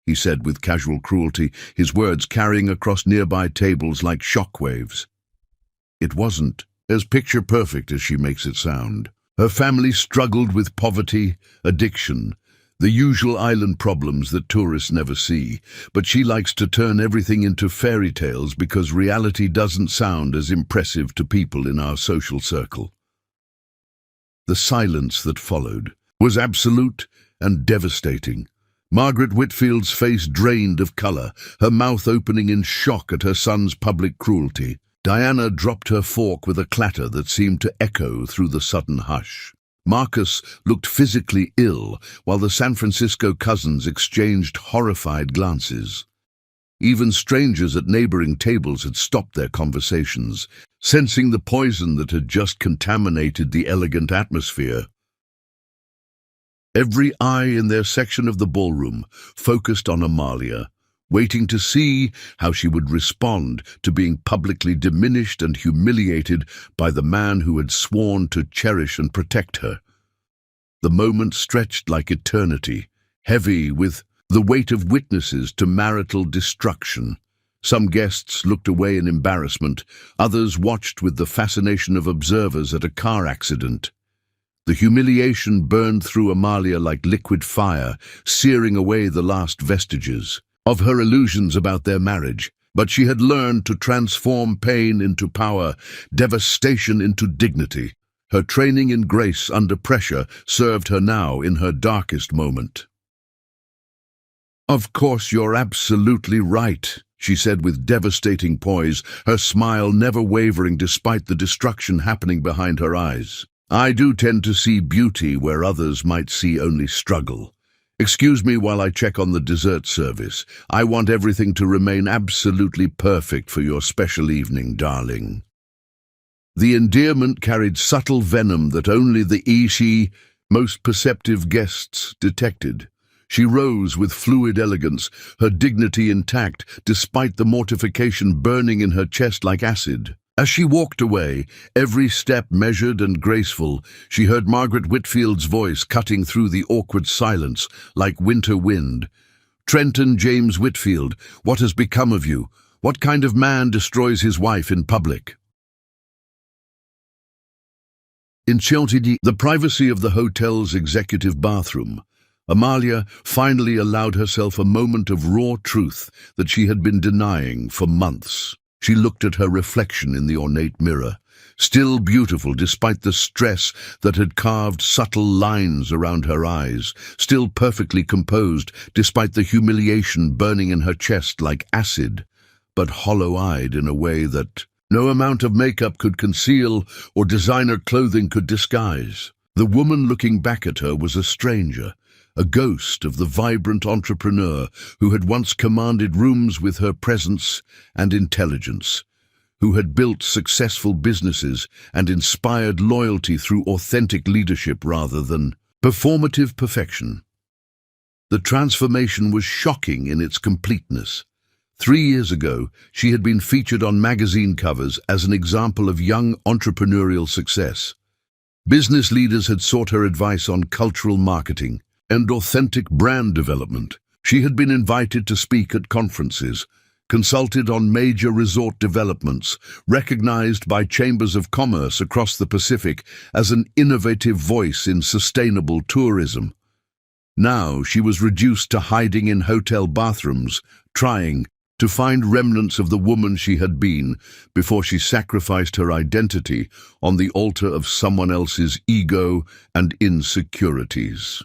he said with casual cruelty, his words carrying across nearby tables like shockwaves. "It wasn't as picture-perfect as she makes it sound. Her family struggled with poverty, addiction, The usual island problems that tourists never see, but she likes to turn everything into fairy tales because reality doesn't sound as impressive to people in our social circle. The silence that followed was absolute and devastating. Margaret Whitfield's face drained of colour, her mouth opening in shock at her son's public cruelty. Diana dropped her fork with a clatter that seemed to echo through the sudden hush. Marcus looked physically ill, while the San Francisco cousins exchanged horrified glances. Even strangers at neighboring tables had stopped their conversations, sensing the poison that had just contaminated the elegant atmosphere. Every eye in their section of the ballroom focused on Amalia, waiting to see how she would respond to being publicly diminished and humiliated by the man who had sworn to cherish and protect her. The moment stretched like eternity, heavy with the weight of witnesses to marital destruction. Some guests looked away in embarrassment, others watched with the fascination of observers at a car accident. The humiliation burned through Amalia like liquid fire, searing away the last vestiges of her illusions about their marriage, but she had learned to transform pain into power, devastation into dignity. Her training in grace under pressure served her now in her darkest moment. "Of course, you're absolutely right," she said with devastating poise, her smile never wavering despite the destruction happening behind her eyes. "I do tend to see beauty where others might see only struggle. Excuse me while I check on the dessert service. I want everything to remain absolutely perfect for your special evening, darling." The endearment carried subtle venom that only the most perceptive guests detected. She rose with fluid elegance, her dignity intact despite the mortification burning in her chest like acid. As she walked away, every step measured and graceful, she heard Margaret Whitfield's voice cutting through the awkward silence like winter wind. "Trenton James Whitfield, what has become of you? What kind of man destroys his wife in public?" In Chantilly, the privacy of the hotel's executive bathroom, Amalia finally allowed herself a moment of raw truth that she had been denying for months. She looked at her reflection in the ornate mirror, still beautiful despite the stress that had carved subtle lines around her eyes, still perfectly composed despite the humiliation burning in her chest like acid, but hollow-eyed in a way that no amount of makeup could conceal or designer clothing could disguise. The woman looking back at her was a stranger, a ghost of the vibrant entrepreneur who had once commanded rooms with her presence and intelligence, who had built successful businesses and inspired loyalty through authentic leadership rather than performative perfection. The transformation was shocking in its completeness. 3 years ago, she had been featured on magazine covers as an example of young entrepreneurial success. Business leaders had sought her advice on cultural marketing and authentic brand development. She had been invited to speak at conferences, consulted on major resort developments, recognized by chambers of commerce across the Pacific as an innovative voice in sustainable tourism. Now she was reduced to hiding in hotel bathrooms, trying to find remnants of the woman she had been before she sacrificed her identity on the altar of someone else's ego and insecurities.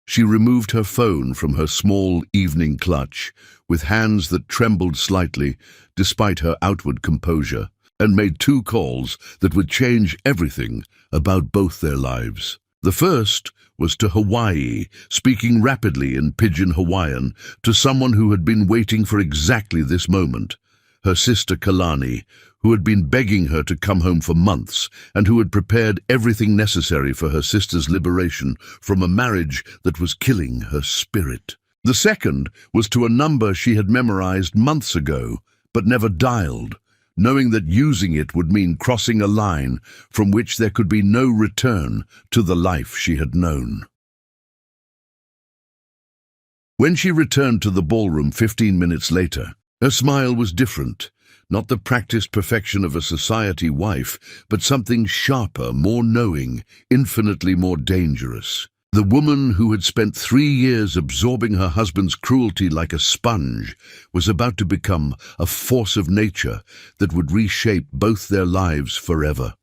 She removed her phone from her small evening clutch with hands that trembled slightly despite her outward composure, and made 2 calls that would change everything about both their lives. The first was to Hawaii, speaking rapidly in pidgin Hawaiian to someone who had been waiting for exactly this moment, her sister Kalani, who had been begging her to come home for months and who had prepared everything necessary for her sister's liberation from a marriage that was killing her spirit. The second was to a number she had memorized months ago, but never dialed, knowing that using it would mean crossing a line from which there could be no return to the life she had known. When she returned to the ballroom 15 minutes later, her smile was different, not the practiced perfection of a society wife, but something sharper, more knowing, infinitely more dangerous. The woman who had spent 3 years absorbing her husband's cruelty like a sponge was about to become a force of nature that would reshape both their lives forever.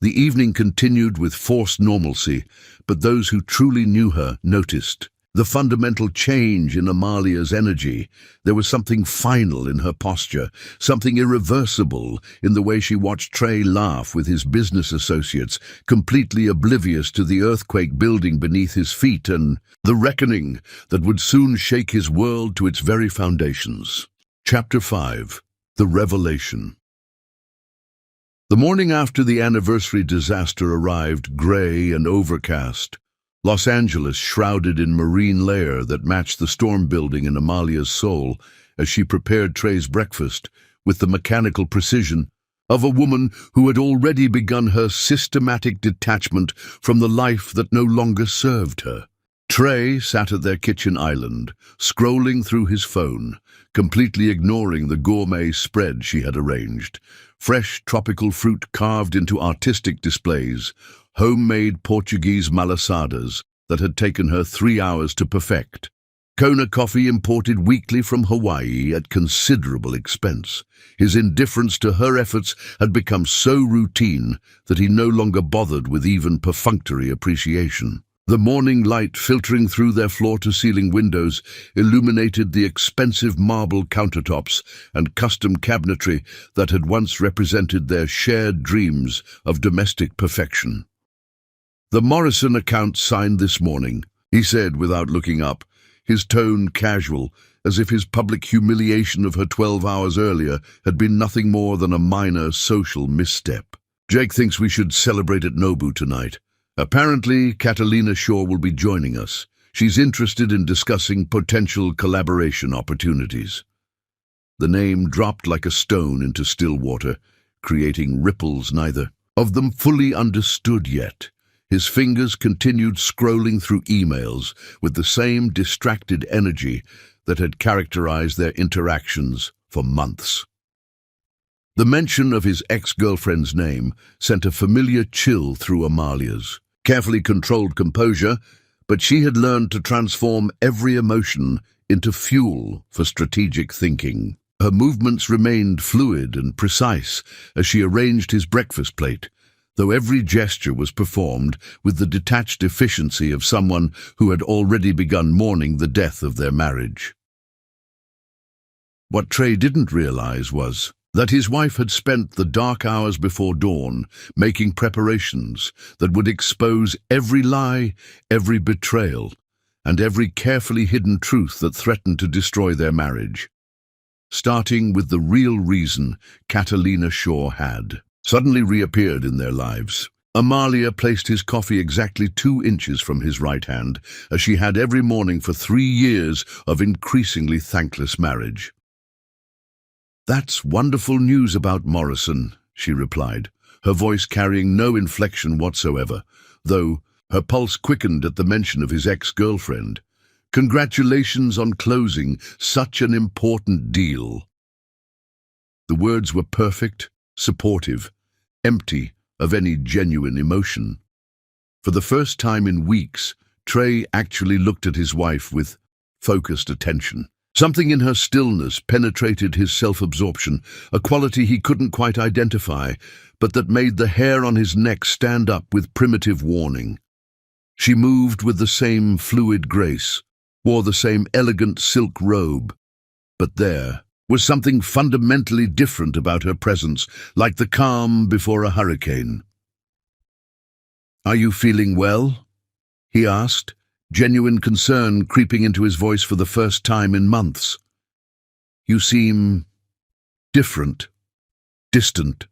The evening continued with forced normalcy, but those who truly knew her noticed the fundamental change in Amalia's energy. There was something final in her posture, something irreversible in the way she watched Trey laugh with his business associates, completely oblivious to the earthquake building beneath his feet and the reckoning that would soon shake his world to its very foundations. Chapter 5. The Revelation. The morning after the anniversary disaster arrived, gray and overcast. Los Angeles shrouded in marine layer that matched the storm building in Amalia's soul as she prepared Trey's breakfast with the mechanical precision of a woman who had already begun her systematic detachment from the life that no longer served her. Trey sat at their kitchen island, scrolling through his phone, completely ignoring the gourmet spread she had arranged. Fresh tropical fruit carved into artistic displays, homemade Portuguese malasadas that had taken her 3 hours to perfect. Kona coffee imported weekly from Hawaii at considerable expense. His indifference to her efforts had become so routine that he no longer bothered with even perfunctory appreciation. The morning light filtering through their floor-to-ceiling windows illuminated the expensive marble countertops and custom cabinetry that had once represented their shared dreams of domestic perfection. "The Morrison account signed this morning," he said without looking up, his tone casual, as if his public humiliation of her 12 hours earlier had been nothing more than a minor social misstep. "Jake thinks we should celebrate at Nobu tonight. Apparently, Catalina Shaw will be joining us. She's interested in discussing potential collaboration opportunities." The name dropped like a stone into still water, creating ripples neither of them fully understood yet. His fingers continued scrolling through emails with the same distracted energy that had characterized their interactions for months. The mention of his ex-girlfriend's name sent a familiar chill through Amalia's carefully controlled composure, but she had learned to transform every emotion into fuel for strategic thinking. Her movements remained fluid and precise as she arranged his breakfast plate, though every gesture was performed with the detached efficiency of someone who had already begun mourning the death of their marriage. What Trey didn't realize was that his wife had spent the dark hours before dawn making preparations that would expose every lie, every betrayal, and every carefully hidden truth that threatened to destroy their marriage. Starting with the real reason Catalina Shaw had suddenly reappeared in their lives. Amalia placed his coffee exactly 2 inches from his right hand, as she had every morning for 3 years of increasingly thankless marriage. "That's wonderful news about Morrison," she replied, her voice carrying no inflection whatsoever, though her pulse quickened at the mention of his ex-girlfriend. "Congratulations on closing such an important deal." The words were perfect, supportive, empty of any genuine emotion. For the first time in weeks, Trey actually looked at his wife with focused attention. Something in her stillness penetrated his self-absorption, a quality he couldn't quite identify, but that made the hair on his neck stand up with primitive warning. She moved with the same fluid grace, wore the same elegant silk robe, but there was something fundamentally different about her presence, like the calm before a hurricane. "Are you feeling well?" he asked, genuine concern creeping into his voice for the first time in months. "You seem different, distant."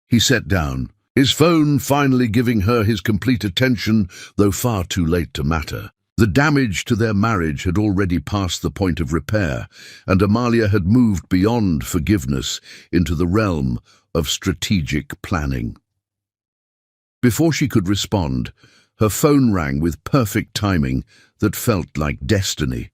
He sat down, his phone finally giving her his complete attention, though far too late to matter. The damage to their marriage had already passed the point of repair, and Amalia had moved beyond forgiveness into the realm of strategic planning. Before she could respond, her phone rang with perfect timing that felt like destiny.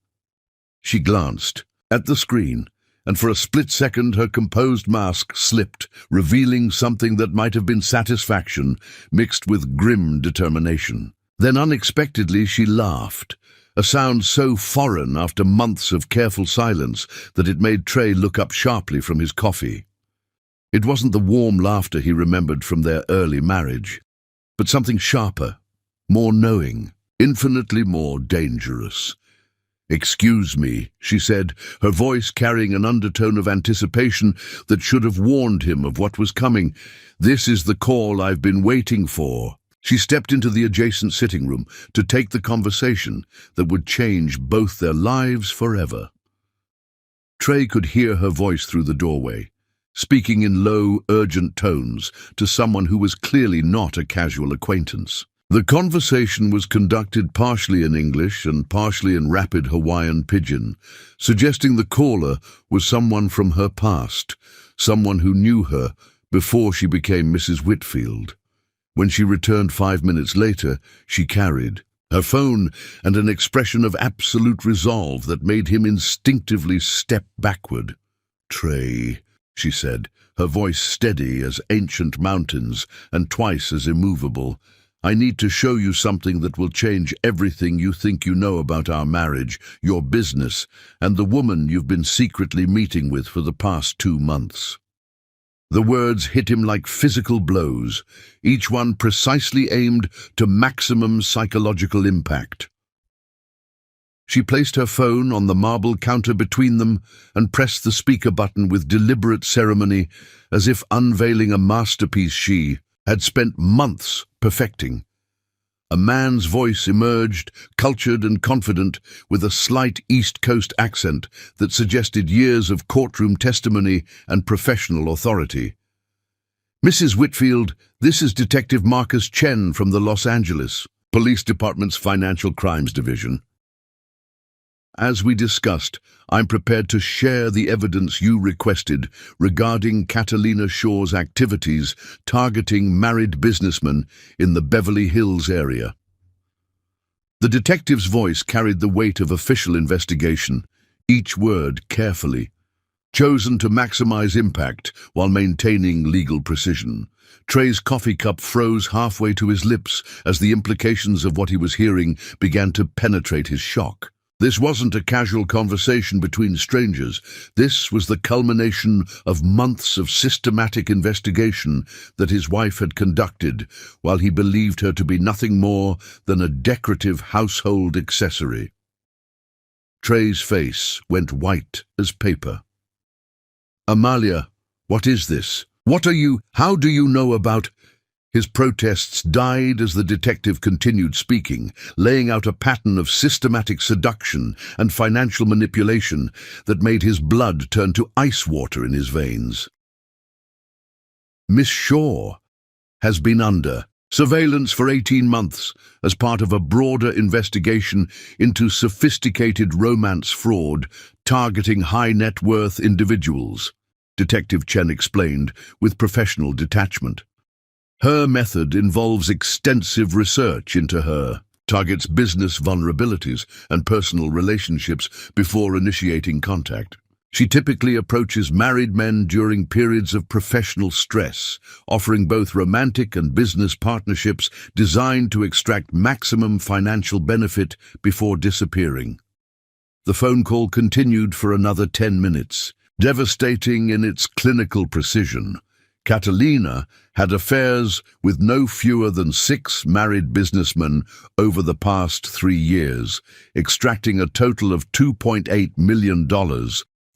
She glanced at the screen and for a split second her composed mask slipped, revealing something that might have been satisfaction mixed with grim determination. Then unexpectedly she laughed, a sound so foreign after months of careful silence that it made Trey look up sharply from his coffee. It wasn't the warm laughter he remembered from their early marriage, but something sharper, more knowing, infinitely more dangerous. "Excuse me," she said, her voice carrying an undertone of anticipation that should have warned him of what was coming. "This is the call I've been waiting for." She stepped into the adjacent sitting room to take the conversation that would change both their lives forever. Trey could hear her voice through the doorway, speaking in low, urgent tones to someone who was clearly not a casual acquaintance. The conversation was conducted partially in English and partially in rapid Hawaiian pidgin, suggesting the caller was someone from her past, someone who knew her before she became Mrs. Whitfield. When she returned 5 minutes later, she carried her phone and an expression of absolute resolve that made him instinctively step backward. "Trey," she said, her voice steady as ancient mountains and twice as immovable, "I need to show you something that will change everything you think you know about our marriage, your business, and the woman you've been secretly meeting with for the past 2 months." The words hit him like physical blows, each one precisely aimed to maximum psychological impact. She placed her phone on the marble counter between them and pressed the speaker button with deliberate ceremony, as if unveiling a masterpiece she had spent months perfecting. A man's voice emerged, cultured and confident, with a slight East Coast accent that suggested years of courtroom testimony and professional authority. "Mrs. Whitfield, this is Detective Marcus Chen from the Los Angeles Police Department's Financial Crimes Division. As we discussed, I'm prepared to share the evidence you requested regarding Catalina Shaw's activities targeting married businessmen in the Beverly Hills area." The detective's voice carried the weight of official investigation, each word carefully chosen to maximize impact while maintaining legal precision. Trey's coffee cup froze halfway to his lips as the implications of what he was hearing began to penetrate his shock. This wasn't a casual conversation between strangers. This was the culmination of months of systematic investigation that his wife had conducted while he believed her to be nothing more than a decorative household accessory. Trey's face went white as paper. "Amalia, what is this? How do you know about—" His protests died as the detective continued speaking, laying out a pattern of systematic seduction and financial manipulation that made his blood turn to ice water in his veins. "Miss Shaw has been under surveillance for 18 months as part of a broader investigation into sophisticated romance fraud targeting high-net-worth individuals," Detective Chen explained with professional detachment. "Her method involves extensive research into her, targets business vulnerabilities and personal relationships before initiating contact. She typically approaches married men during periods of professional stress, offering both romantic and business partnerships designed to extract maximum financial benefit before disappearing." The phone call continued for another 10 minutes, devastating in its clinical precision. Catalina had affairs with no fewer than 6 married businessmen over the past 3 years, extracting a total of $2.8 million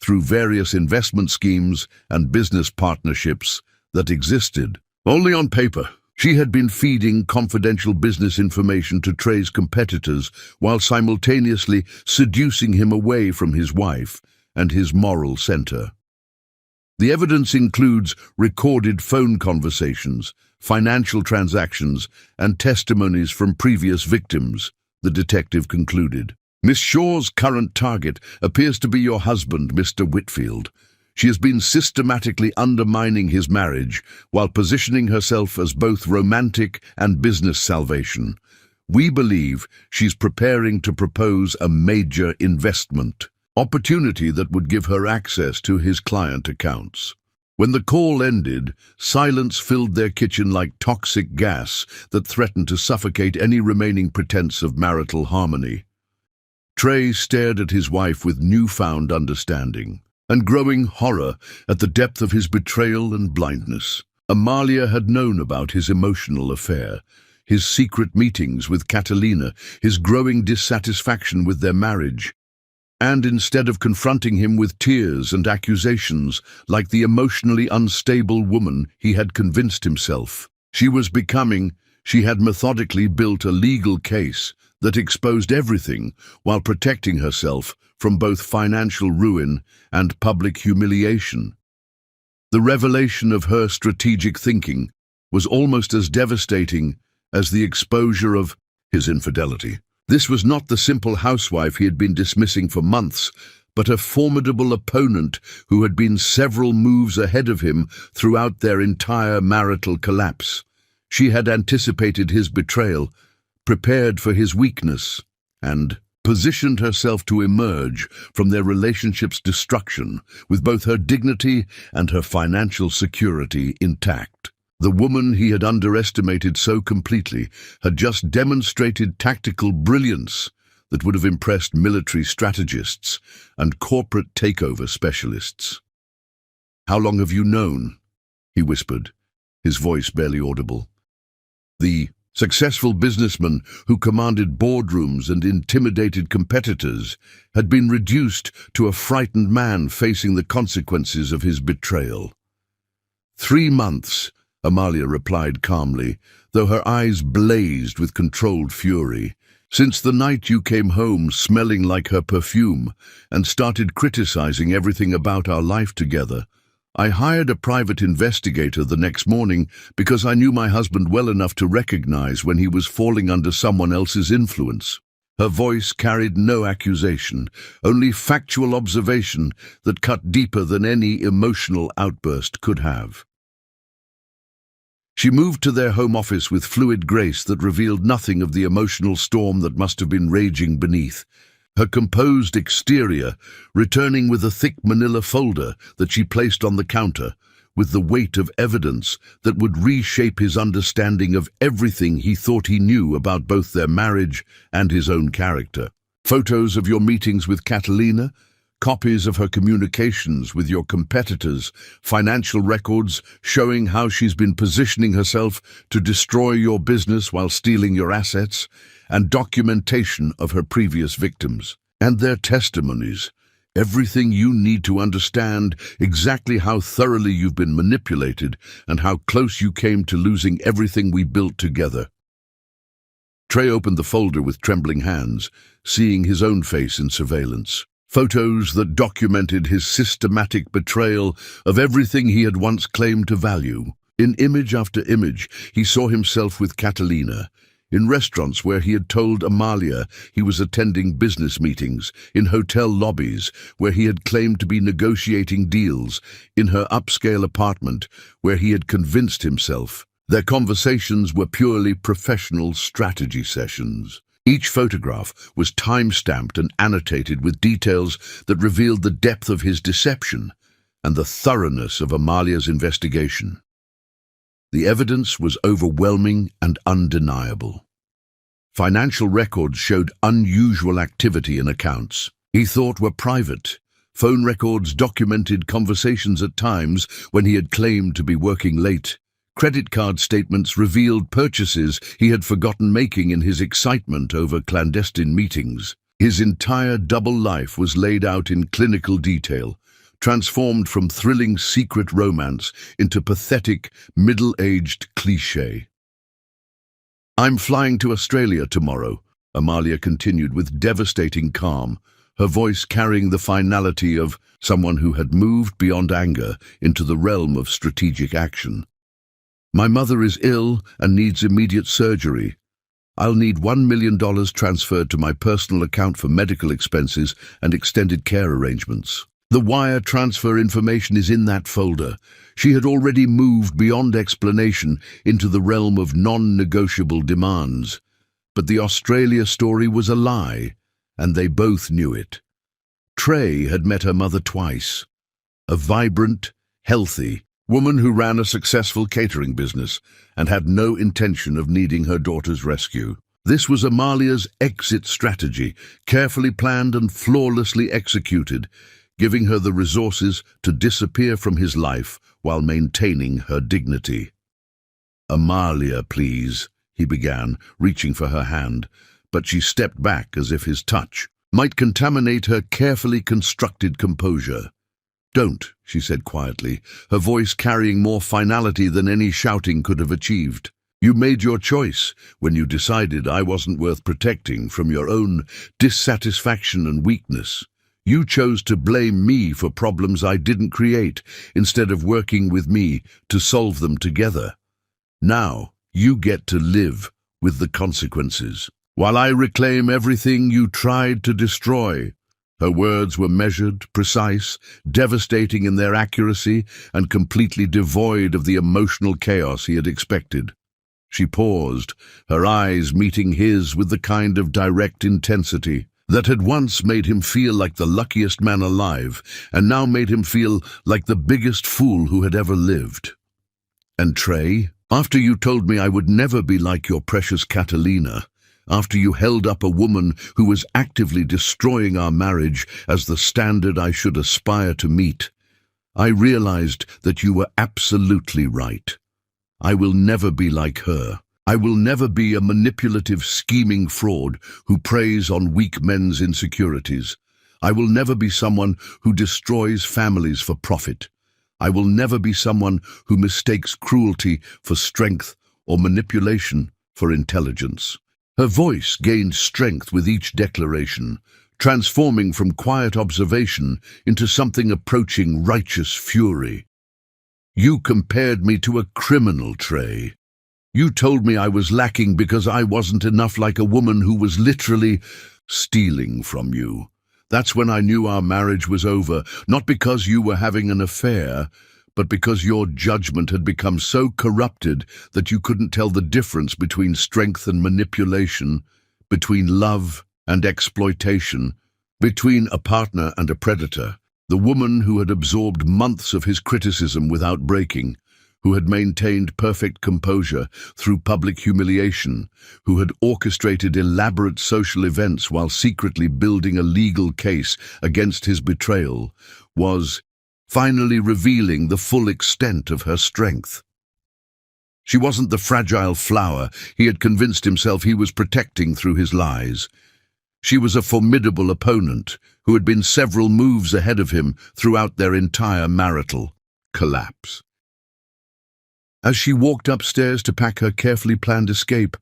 through various investment schemes and business partnerships that existed only on paper. She had been feeding confidential business information to Trey's competitors while simultaneously seducing him away from his wife and his moral center. The evidence includes recorded phone conversations, financial transactions, and testimonies from previous victims, the detective concluded. "Miss Shaw's current target appears to be your husband, Mr. Whitfield. She has been systematically undermining his marriage while positioning herself as both romantic and business salvation. We believe she's preparing to propose a major investment." opportunity that would give her access to his client accounts. When the call ended, silence filled their kitchen like toxic gas that threatened to suffocate any remaining pretense of marital harmony. Trey stared at his wife with newfound understanding and growing horror at the depth of his betrayal and blindness. Amalia had known about his emotional affair, his secret meetings with Catalina, his growing dissatisfaction with their marriage. And instead of confronting him with tears and accusations like the emotionally unstable woman he had convinced himself she had methodically built a legal case that exposed everything while protecting herself from both financial ruin and public humiliation. The revelation of her strategic thinking was almost as devastating as the exposure of his infidelity. This was not the simple housewife he had been dismissing for months, but a formidable opponent who had been several moves ahead of him throughout their entire marital collapse. She had anticipated his betrayal, prepared for his weakness, and positioned herself to emerge from their relationship's destruction with both her dignity and her financial security intact. The woman he had underestimated so completely had just demonstrated tactical brilliance that would have impressed military strategists and corporate takeover specialists. "How long have you known?" he whispered, his voice barely audible. The successful businessman who commanded boardrooms and intimidated competitors had been reduced to a frightened man facing the consequences of his betrayal. 3 months, Amalia replied calmly, though her eyes blazed with controlled fury. "Since the night you came home smelling like her perfume and started criticizing everything about our life together. I hired a private investigator the next morning because I knew my husband well enough to recognize when he was falling under someone else's influence." Her voice carried no accusation, only factual observation that cut deeper than any emotional outburst could have. She moved to their home office with fluid grace that revealed nothing of the emotional storm that must have been raging beneath. Her composed exterior returning with a thick manila folder that she placed on the counter, with the weight of evidence that would reshape his understanding of everything he thought he knew about both their marriage and his own character. Photos of your meetings with Catalina, copies of her communications with your competitors, financial records showing how she's been positioning herself to destroy your business while stealing your assets, and documentation of her previous victims and their testimonies. Everything you need to understand exactly how thoroughly you've been manipulated and how close you came to losing everything we built together. Trey opened the folder with trembling hands, seeing his own face in surveillance. Photos that documented his systematic betrayal of everything he had once claimed to value. In image after image, he saw himself with Catalina, in restaurants where he had told Amalia he was attending business meetings, in hotel lobbies where he had claimed to be negotiating deals, in her upscale apartment where he had convinced himself. Their conversations were purely professional strategy sessions. Each photograph was time-stamped and annotated with details that revealed the depth of his deception and the thoroughness of Amalia's investigation. The evidence was overwhelming and undeniable. Financial records showed unusual activity in accounts he thought were private. Phone records documented conversations at times when he had claimed to be working late. Credit card statements revealed purchases he had forgotten making in his excitement over clandestine meetings. His entire double life was laid out in clinical detail, transformed from thrilling secret romance into pathetic, middle-aged cliché. "I'm flying to Australia tomorrow," Amalia continued with devastating calm, her voice carrying the finality of someone who had moved beyond anger into the realm of strategic action. "My mother is ill and needs immediate surgery. I'll need $1 million transferred to my personal account for medical expenses and extended care arrangements." The wire transfer information is in that folder. She had already moved beyond explanation into the realm of non-negotiable demands. But the Australia story was a lie, and they both knew it. Trey had met her mother twice, a vibrant, healthy woman who ran a successful catering business and had no intention of needing her daughter's rescue. This was Amalia's exit strategy, carefully planned and flawlessly executed, giving her the resources to disappear from his life while maintaining her dignity. "Amalia, please," he began, reaching for her hand, but she stepped back as if his touch might contaminate her carefully constructed composure. "Don't," she said quietly, her voice carrying more finality than any shouting could have achieved. "You made your choice when you decided I wasn't worth protecting from your own dissatisfaction and weakness. You chose to blame me for problems I didn't create instead of working with me to solve them together. Now you get to live with the consequences, while I reclaim everything you tried to destroy." Her words were measured, precise, devastating in their accuracy, and completely devoid of the emotional chaos he had expected. She paused, her eyes meeting his with the kind of direct intensity that had once made him feel like the luckiest man alive, and now made him feel like the biggest fool who had ever lived. "And Trey, after you told me I would never be like your precious Catalina, after you held up a woman who was actively destroying our marriage as the standard I should aspire to meet, I realized that you were absolutely right. I will never be like her. I will never be a manipulative, scheming fraud who preys on weak men's insecurities. I will never be someone who destroys families for profit. I will never be someone who mistakes cruelty for strength or manipulation for intelligence." Her voice gained strength with each declaration, transforming from quiet observation into something approaching righteous fury. "You compared me to a criminal, Trey. You told me I was lacking because I wasn't enough like a woman who was literally stealing from you. That's when I knew our marriage was over, not because you were having an affair, but because your judgment had become so corrupted that you couldn't tell the difference between strength and manipulation, between love and exploitation, between a partner and a predator. The woman who had absorbed months of his criticism without breaking, who had maintained perfect composure through public humiliation, who had orchestrated elaborate social events while secretly building a legal case against his betrayal, was finally revealing the full extent of her strength. She wasn't the fragile flower he had convinced himself he was protecting through his lies. She was a formidable opponent who had been several moves ahead of him throughout their entire marital collapse. As she walked upstairs to pack her carefully planned escape,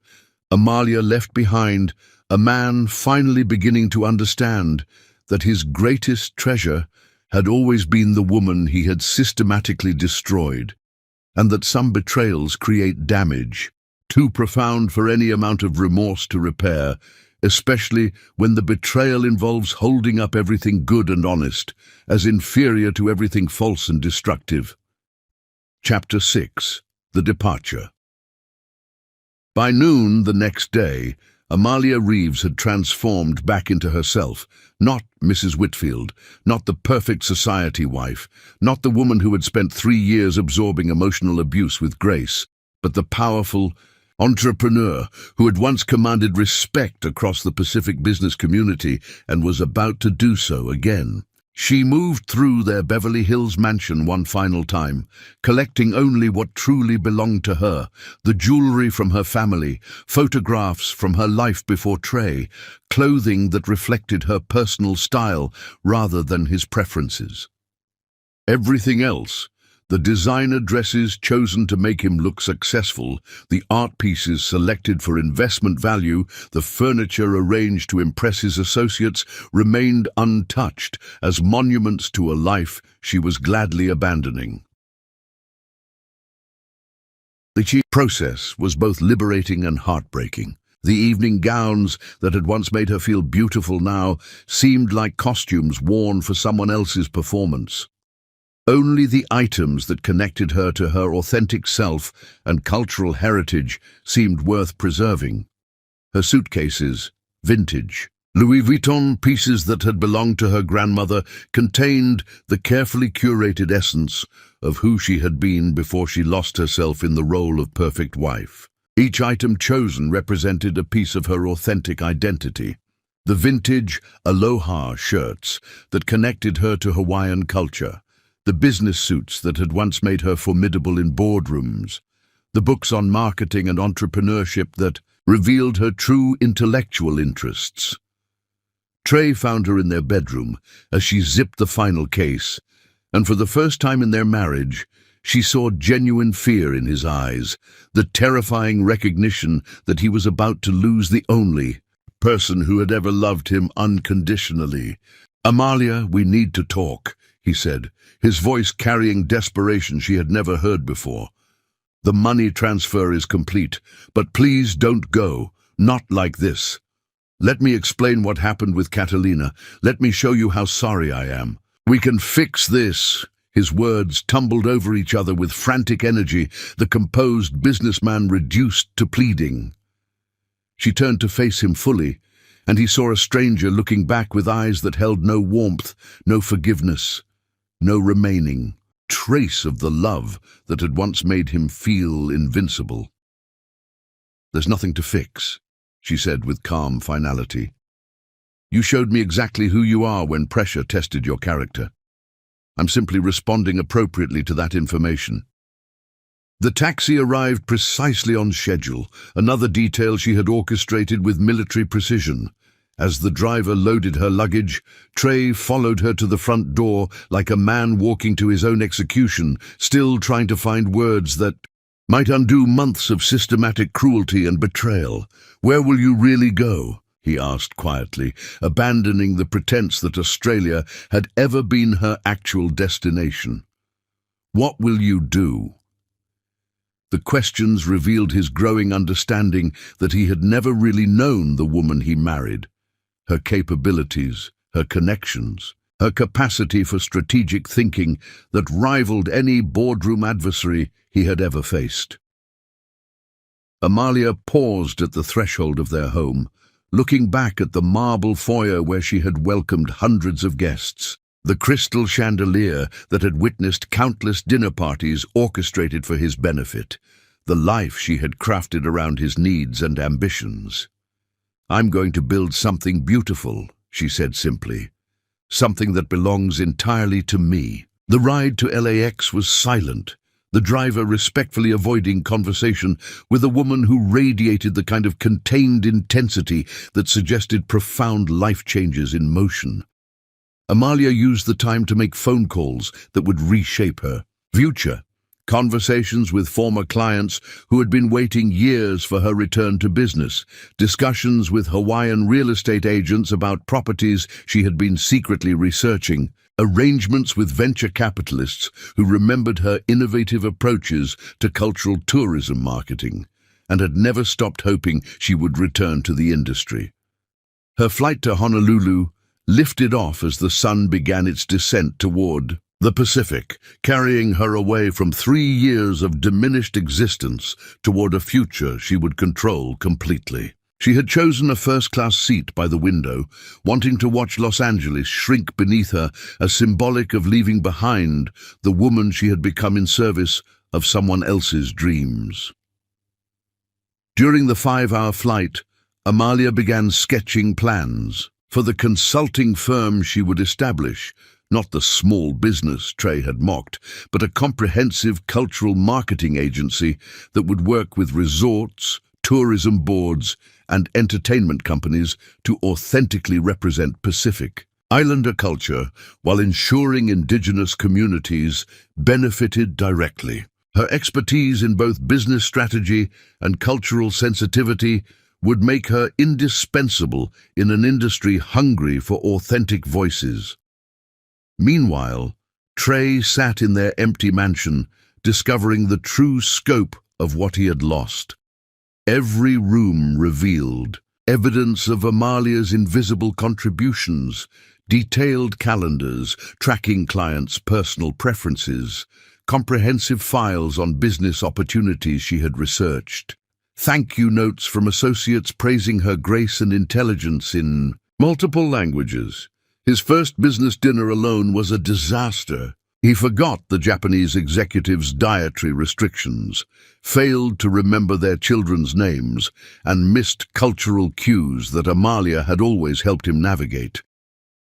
Amalia left behind a man finally beginning to understand that his greatest treasure had always been the woman he had systematically destroyed, and that some betrayals create damage, too profound for any amount of remorse to repair, especially when the betrayal involves holding up everything good and honest as inferior to everything false and destructive. Chapter 6. The Departure. By noon the next day, Amalia Reeves had transformed back into herself, not Mrs. Whitfield, not the perfect society wife, not the woman who had spent 3 years absorbing emotional abuse with grace, but the powerful entrepreneur who had once commanded respect across the Pacific business community and was about to do so again. She moved through their Beverly Hills mansion one final time, collecting only what truly belonged to her, the jewelry from her family, photographs from her life before Trey, clothing that reflected her personal style rather than his preferences. Everything else, the designer dresses chosen to make him look successful, the art pieces selected for investment value, the furniture arranged to impress his associates, remained untouched as monuments to a life she was gladly abandoning. The process was both liberating and heartbreaking. The evening gowns that had once made her feel beautiful now seemed like costumes worn for someone else's performance. Only the items that connected her to her authentic self and cultural heritage seemed worth preserving. Her suitcases, vintage, Louis Vuitton pieces that had belonged to her grandmother contained the carefully curated essence of who she had been before she lost herself in the role of perfect wife. Each item chosen represented a piece of her authentic identity. The vintage Aloha shirts that connected her to Hawaiian culture, the business suits that had once made her formidable in boardrooms, the books on marketing and entrepreneurship that revealed her true intellectual interests. Trey found her in their bedroom as she zipped the final case, and for the first time in their marriage, she saw genuine fear in his eyes, the terrifying recognition that he was about to lose the only person who had ever loved him unconditionally. "Amalia, we need to talk," he said, his voice carrying desperation she had never heard before. "The money transfer is complete, but please don't go, not like this. Let me explain what happened with Catalina. Let me show you how sorry I am. We can fix this." His words tumbled over each other with frantic energy, the composed businessman reduced to pleading. She turned to face him fully, and he saw a stranger looking back with eyes that held no warmth, no forgiveness, no remaining trace of the love that had once made him feel invincible. "There's nothing to fix," she said with calm finality. "You showed me exactly who you are when pressure tested your character. I'm simply responding appropriately to that information." The taxi arrived precisely on schedule, another detail she had orchestrated with military precision. As the driver loaded her luggage, Trey followed her to the front door like a man walking to his own execution, still trying to find words that might undo months of systematic cruelty and betrayal. "Where will you really go?" he asked quietly, abandoning the pretense that Australia had ever been her actual destination. "What will you do?" The questions revealed his growing understanding that he had never really known the woman he married. Her capabilities, her connections, her capacity for strategic thinking that rivaled any boardroom adversary he had ever faced. Amalia paused at the threshold of their home, looking back at the marble foyer where she had welcomed hundreds of guests, the crystal chandelier that had witnessed countless dinner parties orchestrated for his benefit, the life she had crafted around his needs and ambitions. "I'm going to build something beautiful," she said simply, "something that belongs entirely to me." The ride to LAX was silent, the driver respectfully avoiding conversation with a woman who radiated the kind of contained intensity that suggested profound life changes in motion. Amalia used the time to make phone calls that would reshape her future, conversations with former clients who had been waiting years for her return to business, discussions with Hawaiian real estate agents about properties she had been secretly researching, arrangements with venture capitalists who remembered her innovative approaches to cultural tourism marketing and had never stopped hoping she would return to the industry. Her flight to Honolulu lifted off as the sun began its descent toward the Pacific, carrying her away from 3 years of diminished existence toward a future she would control completely. She had chosen a first-class seat by the window, wanting to watch Los Angeles shrink beneath her as symbolic of leaving behind the woman she had become in service of someone else's dreams. During the 5-hour flight, Amalia began sketching plans for the consulting firm she would establish, not the small business Trey had mocked, but a comprehensive cultural marketing agency that would work with resorts, tourism boards, and entertainment companies to authentically represent Pacific Islander culture while ensuring indigenous communities benefited directly. Her expertise in both business strategy and cultural sensitivity would make her indispensable in an industry hungry for authentic voices. Meanwhile, Trey sat in their empty mansion, discovering the true scope of what he had lost. Every room revealed evidence of Amalia's invisible contributions, detailed calendars tracking clients' personal preferences, comprehensive files on business opportunities she had researched, thank you notes from associates praising her grace and intelligence in Multiple languages. His first business dinner alone was a disaster. He forgot the Japanese executives' dietary restrictions, failed to remember their children's names, and missed cultural cues that Amalia had always helped him navigate.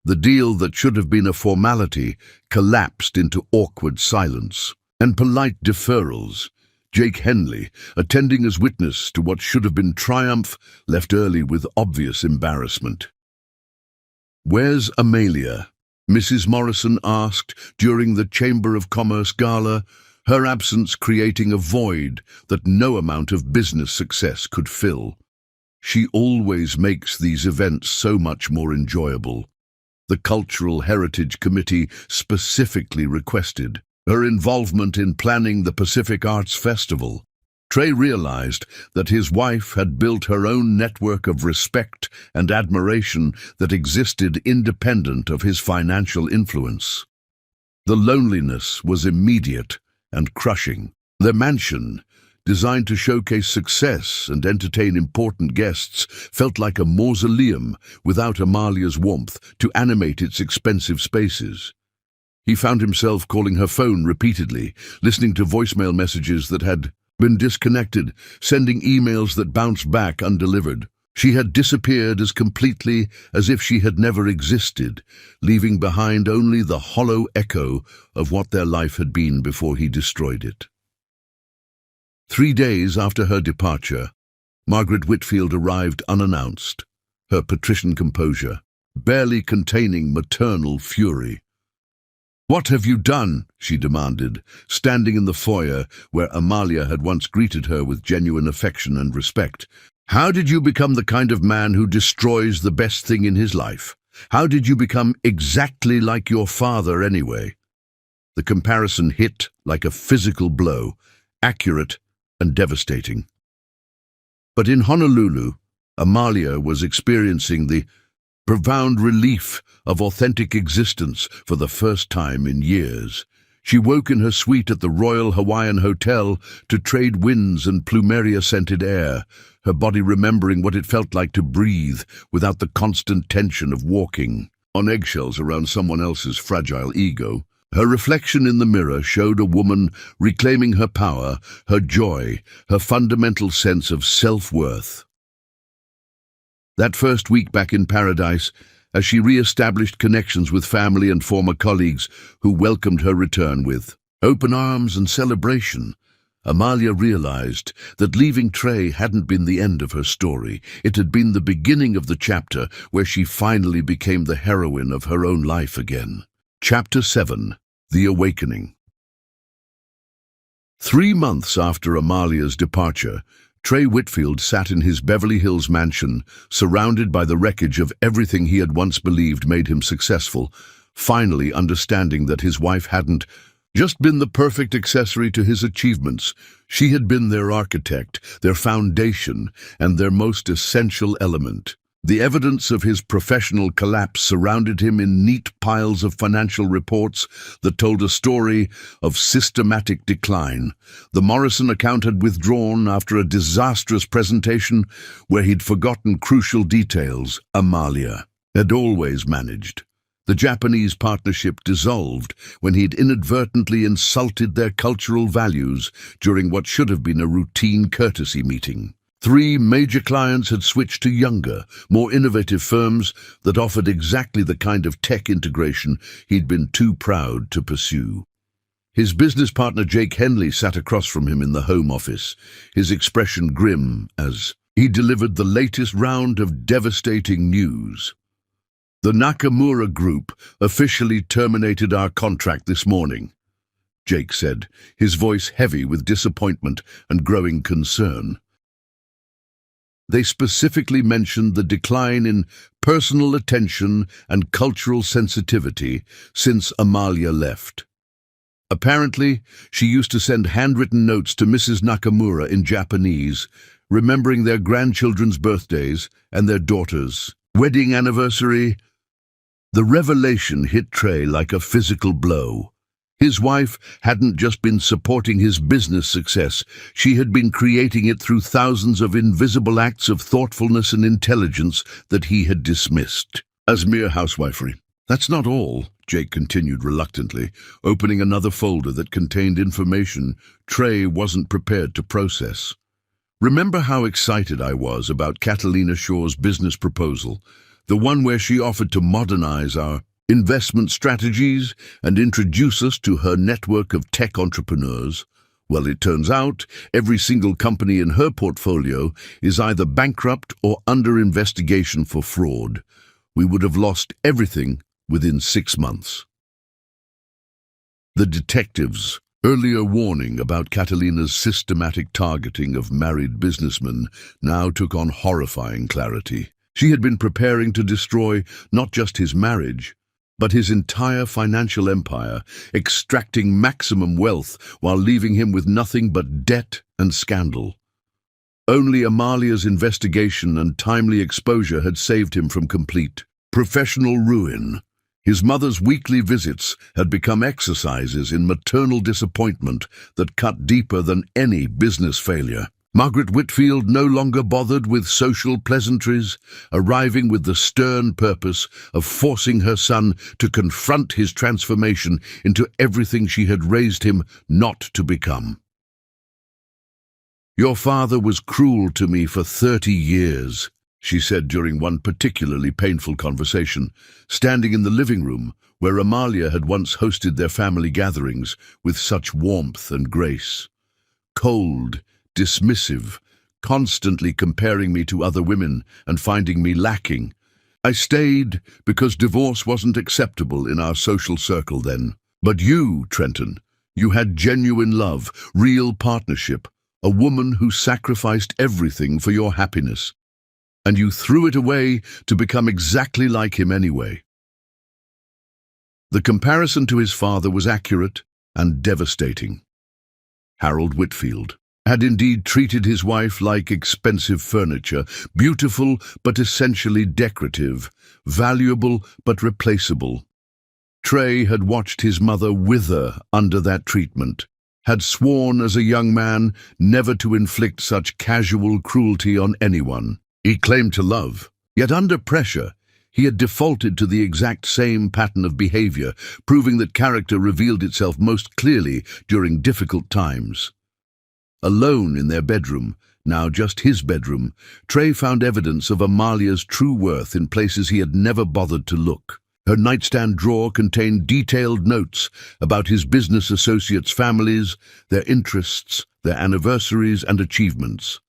The deal that should have been a formality collapsed into awkward silence and polite deferrals. Jake Henley, attending as witness to what should have been triumph, left early with obvious embarrassment. "Where's Amalia?" Mrs. Morrison asked during the Chamber of Commerce gala, her absence creating a void that no amount of business success could fill. She always makes these events so much more enjoyable. The Cultural Heritage Committee specifically requested her involvement in planning the Pacific Arts Festival. Trey realized that his wife had built her own network of respect and admiration that existed independent of his financial influence. The loneliness was immediate and crushing. Their mansion, designed to showcase success and entertain important guests, felt like a mausoleum without Amalia's warmth to animate its expensive spaces. He found himself calling her phone repeatedly, listening to voicemail messages that had been disconnected, sending emails that bounced back undelivered. She had disappeared as completely as if she had never existed, leaving behind only the hollow echo of what their life had been before he destroyed it. 3 days after her departure, Margaret Whitfield arrived unannounced, her patrician composure barely containing maternal fury. "What have you done?" she demanded, standing in the foyer where Amalia had once greeted her with genuine affection and respect. "How did you become the kind of man who destroys the best thing in his life? How did you become exactly like your father anyway?" The comparison hit like a physical blow, accurate and devastating. But in Honolulu, Amalia was experiencing the profound relief of authentic existence for the first time in years. She woke in her suite at the Royal Hawaiian Hotel to trade winds and plumeria-scented air, her body remembering what it felt like to breathe without the constant tension of walking on eggshells around someone else's fragile ego. Her reflection in the mirror showed a woman reclaiming her power, her joy, her fundamental sense of self-worth. That first week back in paradise, as she re-established connections with family and former colleagues who welcomed her return with open arms and celebration, Amalia realized that leaving Trey hadn't been the end of her story. It had been the beginning of the chapter where she finally became the heroine of her own life again. Chapter 7. The Awakening. 3 months after Amalia's departure, Trey Whitfield sat in his Beverly Hills mansion, surrounded by the wreckage of everything he had once believed made him successful, finally understanding that his wife hadn't just been the perfect accessory to his achievements. She had been their architect, their foundation, and their most essential element. The evidence of his professional collapse surrounded him in neat piles of financial reports that told a story of systematic decline. The Morrison account had withdrawn after a disastrous presentation where he'd forgotten crucial details. Amalia had always managed. The Japanese partnership dissolved when he'd inadvertently insulted their cultural values during what should have been a routine courtesy meeting. 3 major clients had switched to younger, more innovative firms that offered exactly the kind of tech integration he'd been too proud to pursue. His business partner Jake Henley sat across from him in the home office, his expression grim as he delivered the latest round of devastating news. "The Nakamura Group officially terminated our contract this morning," Jake said, his voice heavy with disappointment and growing concern. They specifically mentioned the decline in personal attention and cultural sensitivity since Amalia left. Apparently, she used to send handwritten notes to Mrs. Nakamura in Japanese, remembering their grandchildren's birthdays and their daughter's wedding anniversary. The revelation hit Trey like a physical blow. His wife hadn't just been supporting his business success, she had been creating it through thousands of invisible acts of thoughtfulness and intelligence that he had dismissed. as mere housewifery. That's not all, Jake continued reluctantly, opening another folder that contained information Trey wasn't prepared to process. Remember how excited I was about Catalina Shaw's business proposal, the one where she offered to modernize our investment strategies and introduce us to her network of tech entrepreneurs? Well, it turns out every single company in her portfolio is either bankrupt or under investigation for fraud. We would have lost everything within 6 months. The detectives' earlier warning about Catalina's systematic targeting of married businessmen now took on horrifying clarity. She had been preparing to destroy not just his marriage, but his entire financial empire, extracting maximum wealth while leaving him with nothing but debt and scandal. Only Amalia's investigation and timely exposure had saved him from complete professional ruin. His mother's weekly visits had become exercises in maternal disappointment that cut deeper than any business failure. Margaret Whitfield no longer bothered with social pleasantries, arriving with the stern purpose of forcing her son to confront his transformation into everything she had raised him not to become. "Your father was cruel to me for 30 years, she said during one particularly painful conversation, standing in the living room where Amalia had once hosted their family gatherings with such warmth and grace. Cold, dismissive, constantly comparing me to other women and finding me lacking. I stayed because divorce wasn't acceptable in our social circle then. But you, Trenton, you had genuine love, real partnership, a woman who sacrificed everything for your happiness. And you threw it away to become exactly like him anyway." The comparison to his father was accurate and devastating. Harold Whitfield had indeed treated his wife like expensive furniture, beautiful but essentially decorative, valuable but replaceable. Trey had watched his mother wither under that treatment, had sworn as a young man never to inflict such casual cruelty on anyone he claimed to love. Yet under pressure, he had defaulted to the exact same pattern of behavior, proving that character revealed itself most clearly during difficult times. Alone in their bedroom, now just his bedroom, Trey found evidence of Amalia's true worth in places he had never bothered to look. Her nightstand drawer contained detailed notes about his business associates' families, their interests, their anniversaries and achievements.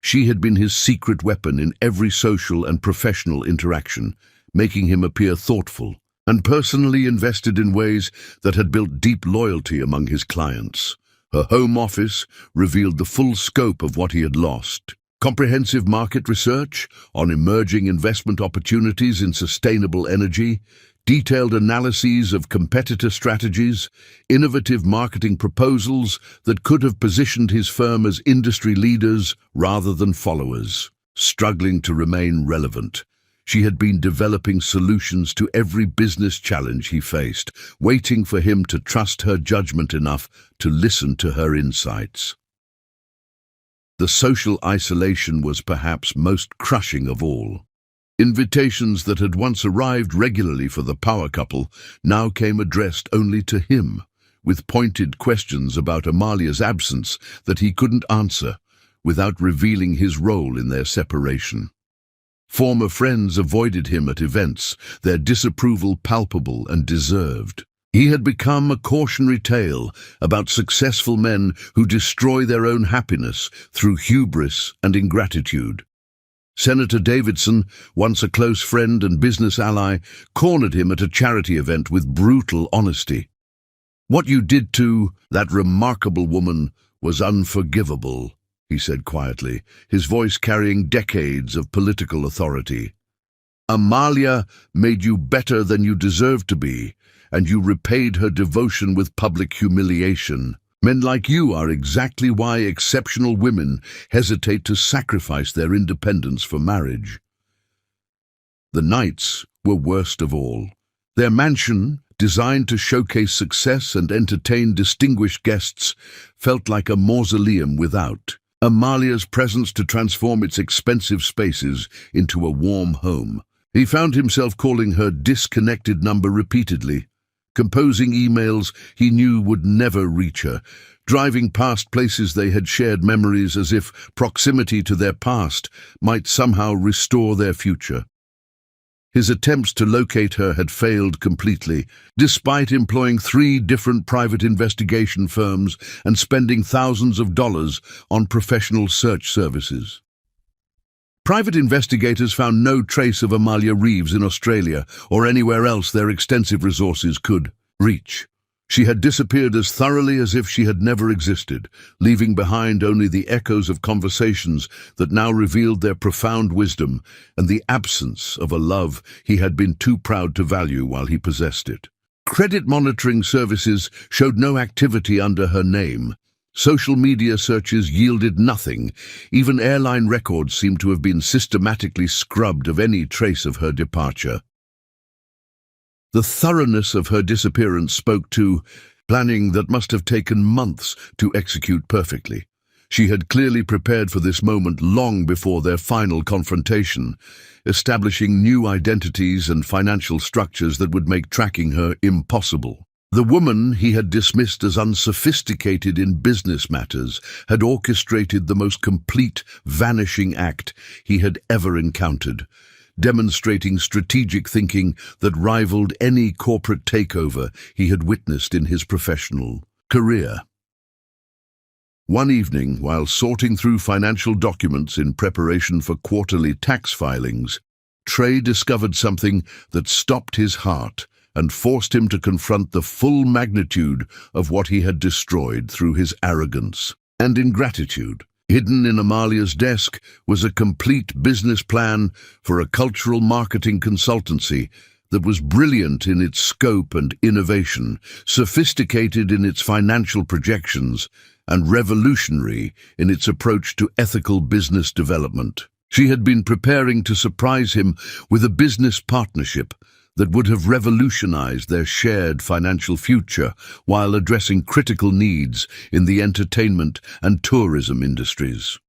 She had been his secret weapon in every social and professional interaction, making him appear thoughtful and personally invested in ways that had built deep loyalty among his clients. Her home office revealed the full scope of what he had lost. Comprehensive market research on emerging investment opportunities in sustainable energy, detailed analyses of competitor strategies, innovative marketing proposals that could have positioned his firm as industry leaders rather than followers. Struggling to remain relevant, she had been developing solutions to every business challenge he faced, waiting for him to trust her judgment enough to listen to her insights. The social isolation was perhaps most crushing of all. Invitations that had once arrived regularly for the power couple now came addressed only to him, with pointed questions about Amalia's absence that he couldn't answer without revealing his role in their separation. Former friends avoided him at events, their disapproval palpable and deserved. He had become a cautionary tale about successful men who destroy their own happiness through hubris and ingratitude. Senator Davidson, once a close friend and business ally, cornered him at a charity event with brutal honesty. "What you did to that remarkable woman was unforgivable," he said quietly, his voice carrying decades of political authority. "Amalia made you better than you deserved to be, and you repaid her devotion with public humiliation. Men like you are exactly why exceptional women hesitate to sacrifice their independence for marriage." The nights were worst of all. Their mansion, designed to showcase success and entertain distinguished guests, felt like a mausoleum without. Amalia's presence to transform its expensive spaces into a warm home. He found himself calling her disconnected number repeatedly, composing emails he knew would never reach her, driving past places they had shared memories as if proximity to their past might somehow restore their future. His attempts to locate her had failed completely, despite employing 3 different private investigation firms and spending thousands of dollars on professional search services. Private investigators found no trace of Amalia Reeves in Australia or anywhere else their extensive resources could reach. She had disappeared as thoroughly as if she had never existed, leaving behind only the echoes of conversations that now revealed their profound wisdom and the absence of a love he had been too proud to value while he possessed it. Credit monitoring services showed no activity under her name. Social media searches yielded nothing. Even airline records seemed to have been systematically scrubbed of any trace of her departure. The thoroughness of her disappearance spoke to planning that must have taken months to execute perfectly. She had clearly prepared for this moment long before their final confrontation, establishing new identities and financial structures that would make tracking her impossible. The woman he had dismissed as unsophisticated in business matters had orchestrated the most complete vanishing act he had ever encountered, demonstrating strategic thinking that rivaled any corporate takeover he had witnessed in his professional career. One evening, while sorting through financial documents in preparation for quarterly tax filings, Trey discovered something that stopped his heart and forced him to confront the full magnitude of what he had destroyed through his arrogance and ingratitude. Hidden in Amalia's desk was a complete business plan for a cultural marketing consultancy that was brilliant in its scope and innovation, sophisticated in its financial projections, and revolutionary in its approach to ethical business development. She had been preparing to surprise him with a business partnership that would have revolutionized their shared financial future while addressing critical needs in the entertainment and tourism industries.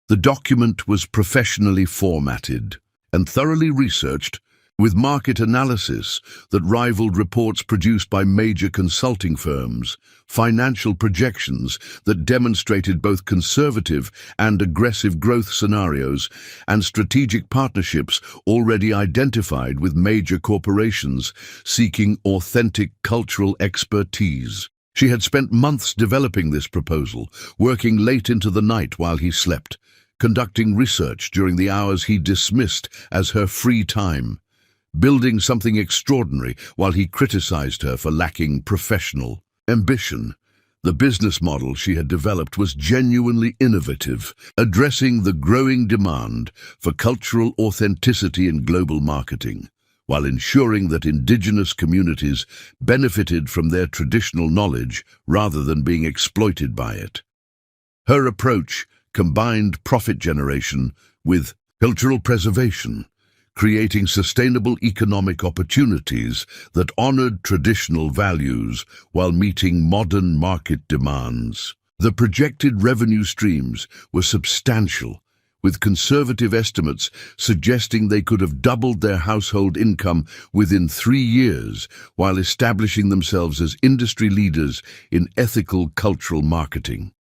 The document was professionally formatted and thoroughly researched, with market analysis that rivaled reports produced by major consulting firms, financial projections that demonstrated both conservative and aggressive growth scenarios, and strategic partnerships already identified with major corporations seeking authentic cultural expertise. She had spent months developing this proposal, working late into the night while he slept, conducting research during the hours he dismissed as her free time, building something extraordinary while he criticized her for lacking professional ambition. The business model she had developed was genuinely innovative, addressing the growing demand for cultural authenticity in global marketing, while ensuring that indigenous communities benefited from their traditional knowledge rather than being exploited by it. Her approach combined profit generation with cultural preservation, creating sustainable economic opportunities that honored traditional values while meeting modern market demands. The projected revenue streams were substantial, with conservative estimates suggesting they could have doubled their household income within 3 years while establishing themselves as industry leaders in ethical cultural marketing.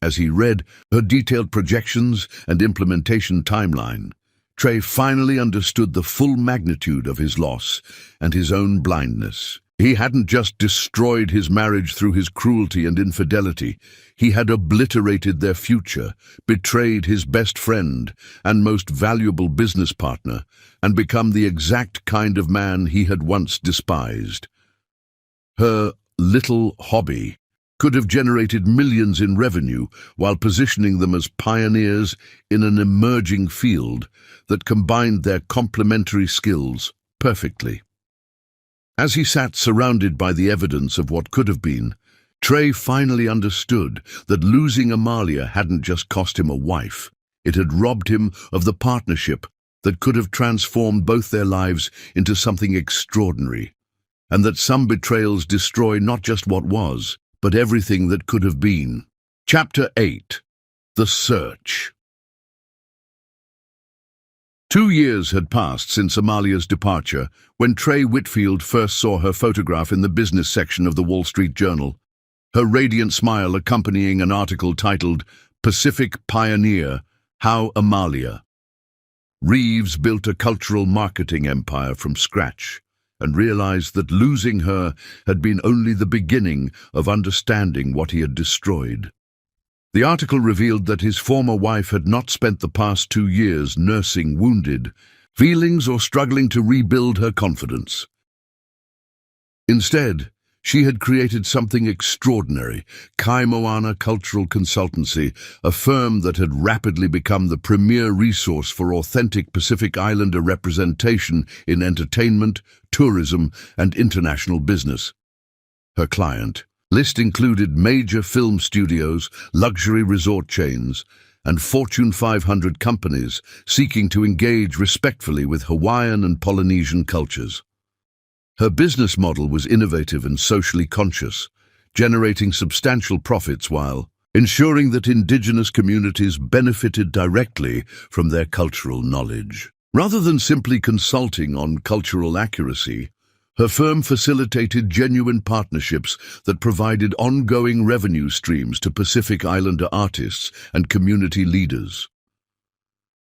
As he read her detailed projections and implementation timeline, Trey finally understood the full magnitude of his loss and his own blindness. He hadn't just destroyed his marriage through his cruelty and infidelity. He had obliterated their future, betrayed his best friend and most valuable business partner, and become the exact kind of man he had once despised. Her little hobby could have generated millions in revenue while positioning them as pioneers in an emerging field that combined their complementary skills perfectly. As he sat surrounded by the evidence of what could have been, Trey finally understood that losing Amalia hadn't just cost him a wife. It had robbed him of the partnership that could have transformed both their lives into something extraordinary, and that some betrayals destroy not just what was, but everything that could have been. Chapter 8. The Search. 2 years had passed since Amalia's departure when Trey Whitfield first saw her photograph in the business section of the Wall Street Journal, her radiant smile accompanying an article titled "Pacific Pioneer: How Amalia." Reeves built a cultural marketing empire from scratch and realized that losing her had been only the beginning of understanding what he had destroyed. The article revealed that his former wife had not spent the past 2 years nursing wounded feelings or struggling to rebuild her confidence. Instead, she had created something extraordinary, Kaimoana Cultural Consultancy, a firm that had rapidly become the premier resource for authentic Pacific Islander representation in entertainment, tourism, and international business. Her client list included major film studios, luxury resort chains, and Fortune 500 companies seeking to engage respectfully with Hawaiian and Polynesian cultures. Her business model was innovative and socially conscious, generating substantial profits while ensuring that indigenous communities benefited directly from their cultural knowledge. Rather than simply consulting on cultural accuracy, her firm facilitated genuine partnerships that provided ongoing revenue streams to Pacific Islander artists and community leaders.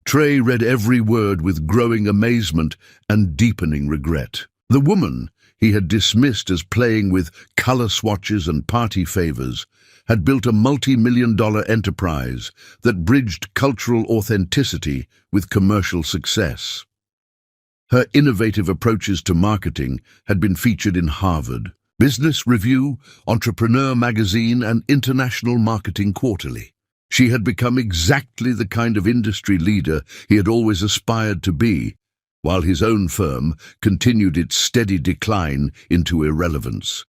Trey read every word with growing amazement and deepening regret. The woman he had dismissed as playing with color swatches and party favors had built a multi-million-dollar enterprise that bridged cultural authenticity with commercial success. Her innovative approaches to marketing had been featured in Harvard Business Review, Entrepreneur Magazine, and International Marketing Quarterly. She had become exactly the kind of industry leader he had always aspired to be, while his own firm continued its steady decline into irrelevance.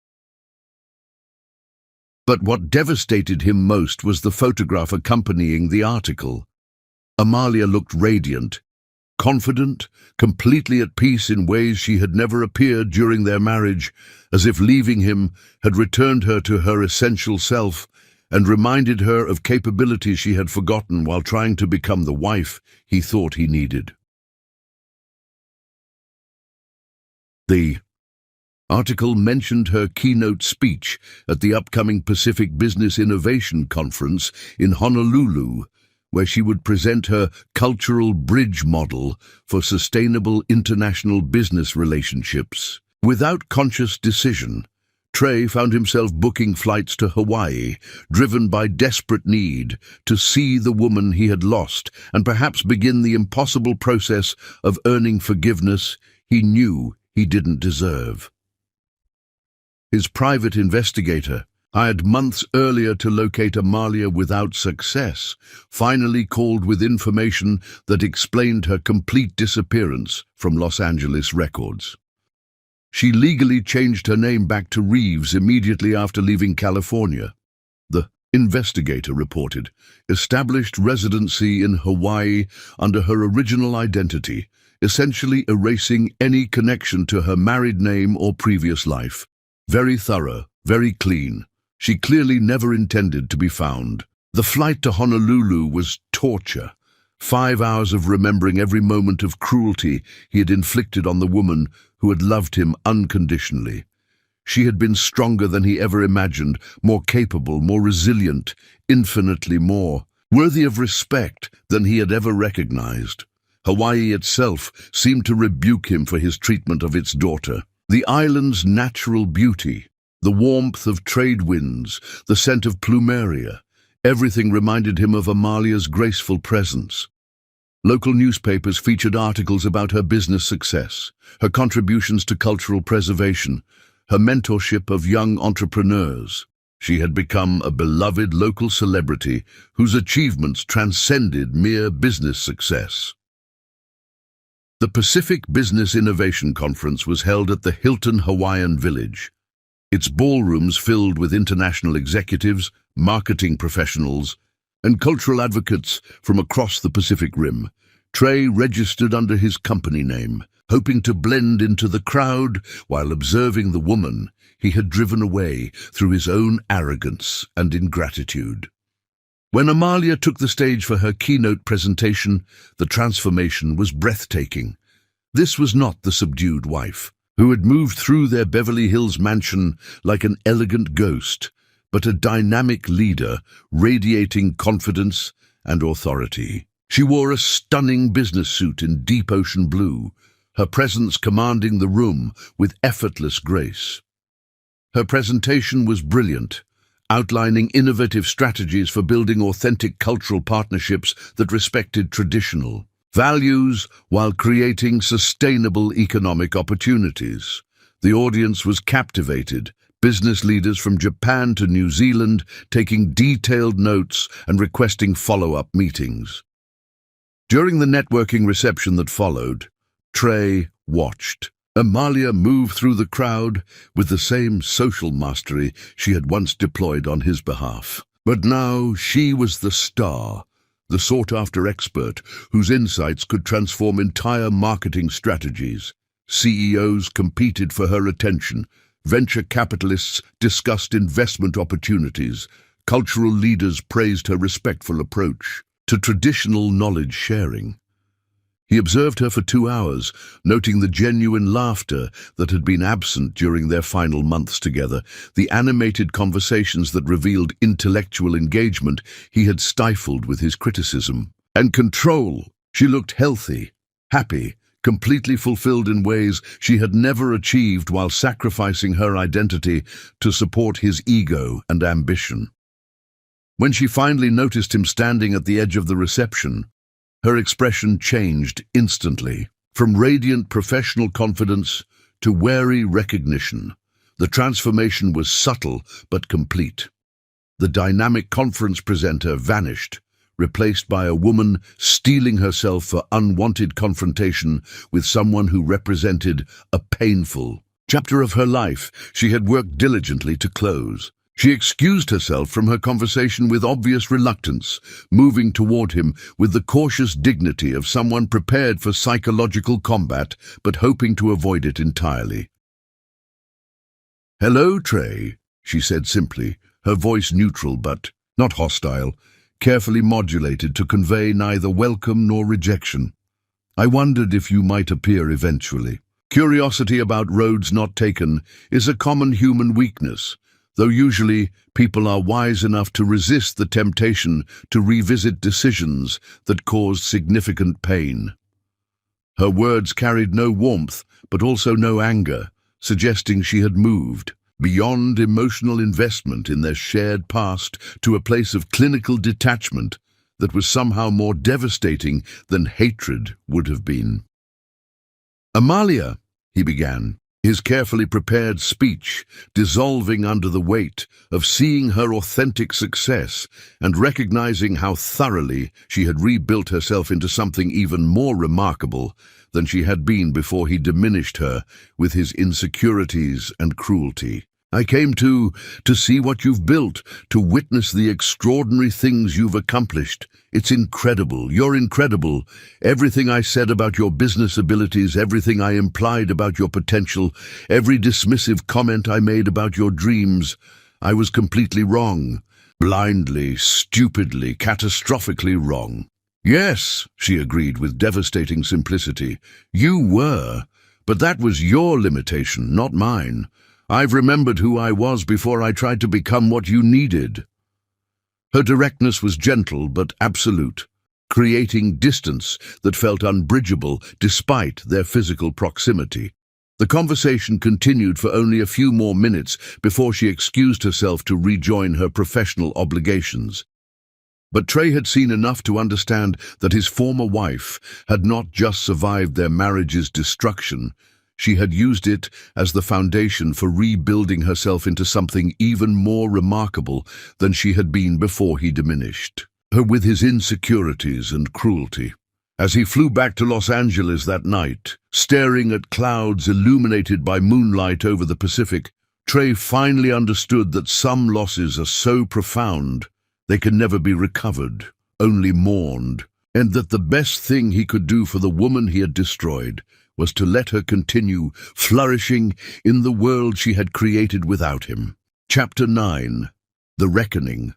But what devastated him most was the photograph accompanying the article. Amalia looked radiant, confident, completely at peace in ways she had never appeared during their marriage, as if leaving him had returned her to her essential self and reminded her of capabilities she had forgotten while trying to become the wife he thought he needed. The article mentioned her keynote speech at the upcoming Pacific Business Innovation Conference in Honolulu, where she would present her cultural bridge model for sustainable international business relationships. Without conscious decision, Trey found himself booking flights to Hawaii, driven by desperate need to see the woman he had lost and perhaps begin the impossible process of earning forgiveness he knew he didn't deserve. His private investigator, hired months earlier to locate Amalia without success, finally called with information that explained her complete disappearance from Los Angeles records. She legally changed her name back to Reeves immediately after leaving California. The investigator reported, established residency in Hawaii under her original identity, essentially erasing any connection to her married name or previous life. Very thorough, very clean. She clearly never intended to be found. The flight to Honolulu was torture. 5 hours of remembering every moment of cruelty he had inflicted on the woman who had loved him unconditionally. She had been stronger than he ever imagined, more capable, more resilient, infinitely more, worthy of respect than he had ever recognized. Hawaii itself seemed to rebuke him for his treatment of its daughter. The island's natural beauty, the warmth of trade winds, the scent of plumeria, everything reminded him of Amalia's graceful presence. Local newspapers featured articles about her business success, her contributions to cultural preservation, her mentorship of young entrepreneurs. She had become a beloved local celebrity whose achievements transcended mere business success. The Pacific Business Innovation Conference was held at the Hilton Hawaiian Village, its ballrooms filled with international executives, marketing professionals, and cultural advocates from across the Pacific Rim. Trey registered under his company name, hoping to blend into the crowd while observing the woman he had driven away through his own arrogance and ingratitude. When Amalia took the stage for her keynote presentation, the transformation was breathtaking. This was not the subdued wife, who had moved through their Beverly Hills mansion like an elegant ghost, but a dynamic leader radiating confidence and authority. She wore a stunning business suit in deep ocean blue, her presence commanding the room with effortless grace. Her presentation was brilliant, outlining innovative strategies for building authentic cultural partnerships that respected traditional values while creating sustainable economic opportunities. The audience was captivated, business leaders from Japan to New Zealand taking detailed notes and requesting follow-up meetings. During the networking reception that followed, Trey watched. Amalia moved through the crowd with the same social mastery she had once deployed on his behalf. But now she was the star, the sought-after expert whose insights could transform entire marketing strategies. CEOs competed for her attention, venture capitalists discussed investment opportunities, cultural leaders praised her respectful approach to traditional knowledge sharing. He observed her for 2 hours, noting the genuine laughter that had been absent during their final months together, the animated conversations that revealed intellectual engagement he had stifled with his criticism. And control. She looked healthy, happy, completely fulfilled in ways she had never achieved while sacrificing her identity to support his ego and ambition. When she finally noticed him standing at the edge of the reception, her expression changed instantly. From radiant professional confidence to wary recognition, the transformation was subtle but complete. The dynamic conference presenter vanished, replaced by a woman steeling herself for unwanted confrontation with someone who represented a painful chapter of her life she had worked diligently to close. She excused herself from her conversation with obvious reluctance, moving toward him with the cautious dignity of someone prepared for psychological combat but hoping to avoid it entirely. "Hello, Trey," she said simply, her voice neutral but not hostile, carefully modulated to convey neither welcome nor rejection. "I wondered if you might appear eventually. Curiosity about roads not taken is a common human weakness, though usually people are wise enough to resist the temptation to revisit decisions that caused significant pain." Her words carried no warmth, but also no anger, suggesting she had moved beyond emotional investment in their shared past to a place of clinical detachment that was somehow more devastating than hatred would have been. "Amalia," he began, his carefully prepared speech dissolving under the weight of seeing her authentic success and recognizing how thoroughly she had rebuilt herself into something even more remarkable than she had been before he diminished her with his insecurities and cruelty. "I came to see what you've built, to witness the extraordinary things you've accomplished. It's incredible. You're incredible. Everything I said about your business abilities, everything I implied about your potential, every dismissive comment I made about your dreams, I was completely wrong. Blindly, stupidly, catastrophically wrong." "Yes," she agreed with devastating simplicity. "You were, but that was your limitation, not mine. I've remembered who I was before I tried to become what you needed." Her directness was gentle but absolute, creating distance that felt unbridgeable despite their physical proximity. The conversation continued for only a few more minutes before she excused herself to rejoin her professional obligations. But Trey had seen enough to understand that his former wife had not just survived their marriage's destruction. She had used it as the foundation for rebuilding herself into something even more remarkable than she had been before he diminished her with his insecurities and cruelty. As he flew back to Los Angeles that night, staring at clouds illuminated by moonlight over the Pacific, Trey finally understood that some losses are so profound they can never be recovered, only mourned, and that the best thing he could do for the woman he had destroyed was to let her continue flourishing in the world she had created without him. Chapter 9. The Reckoning.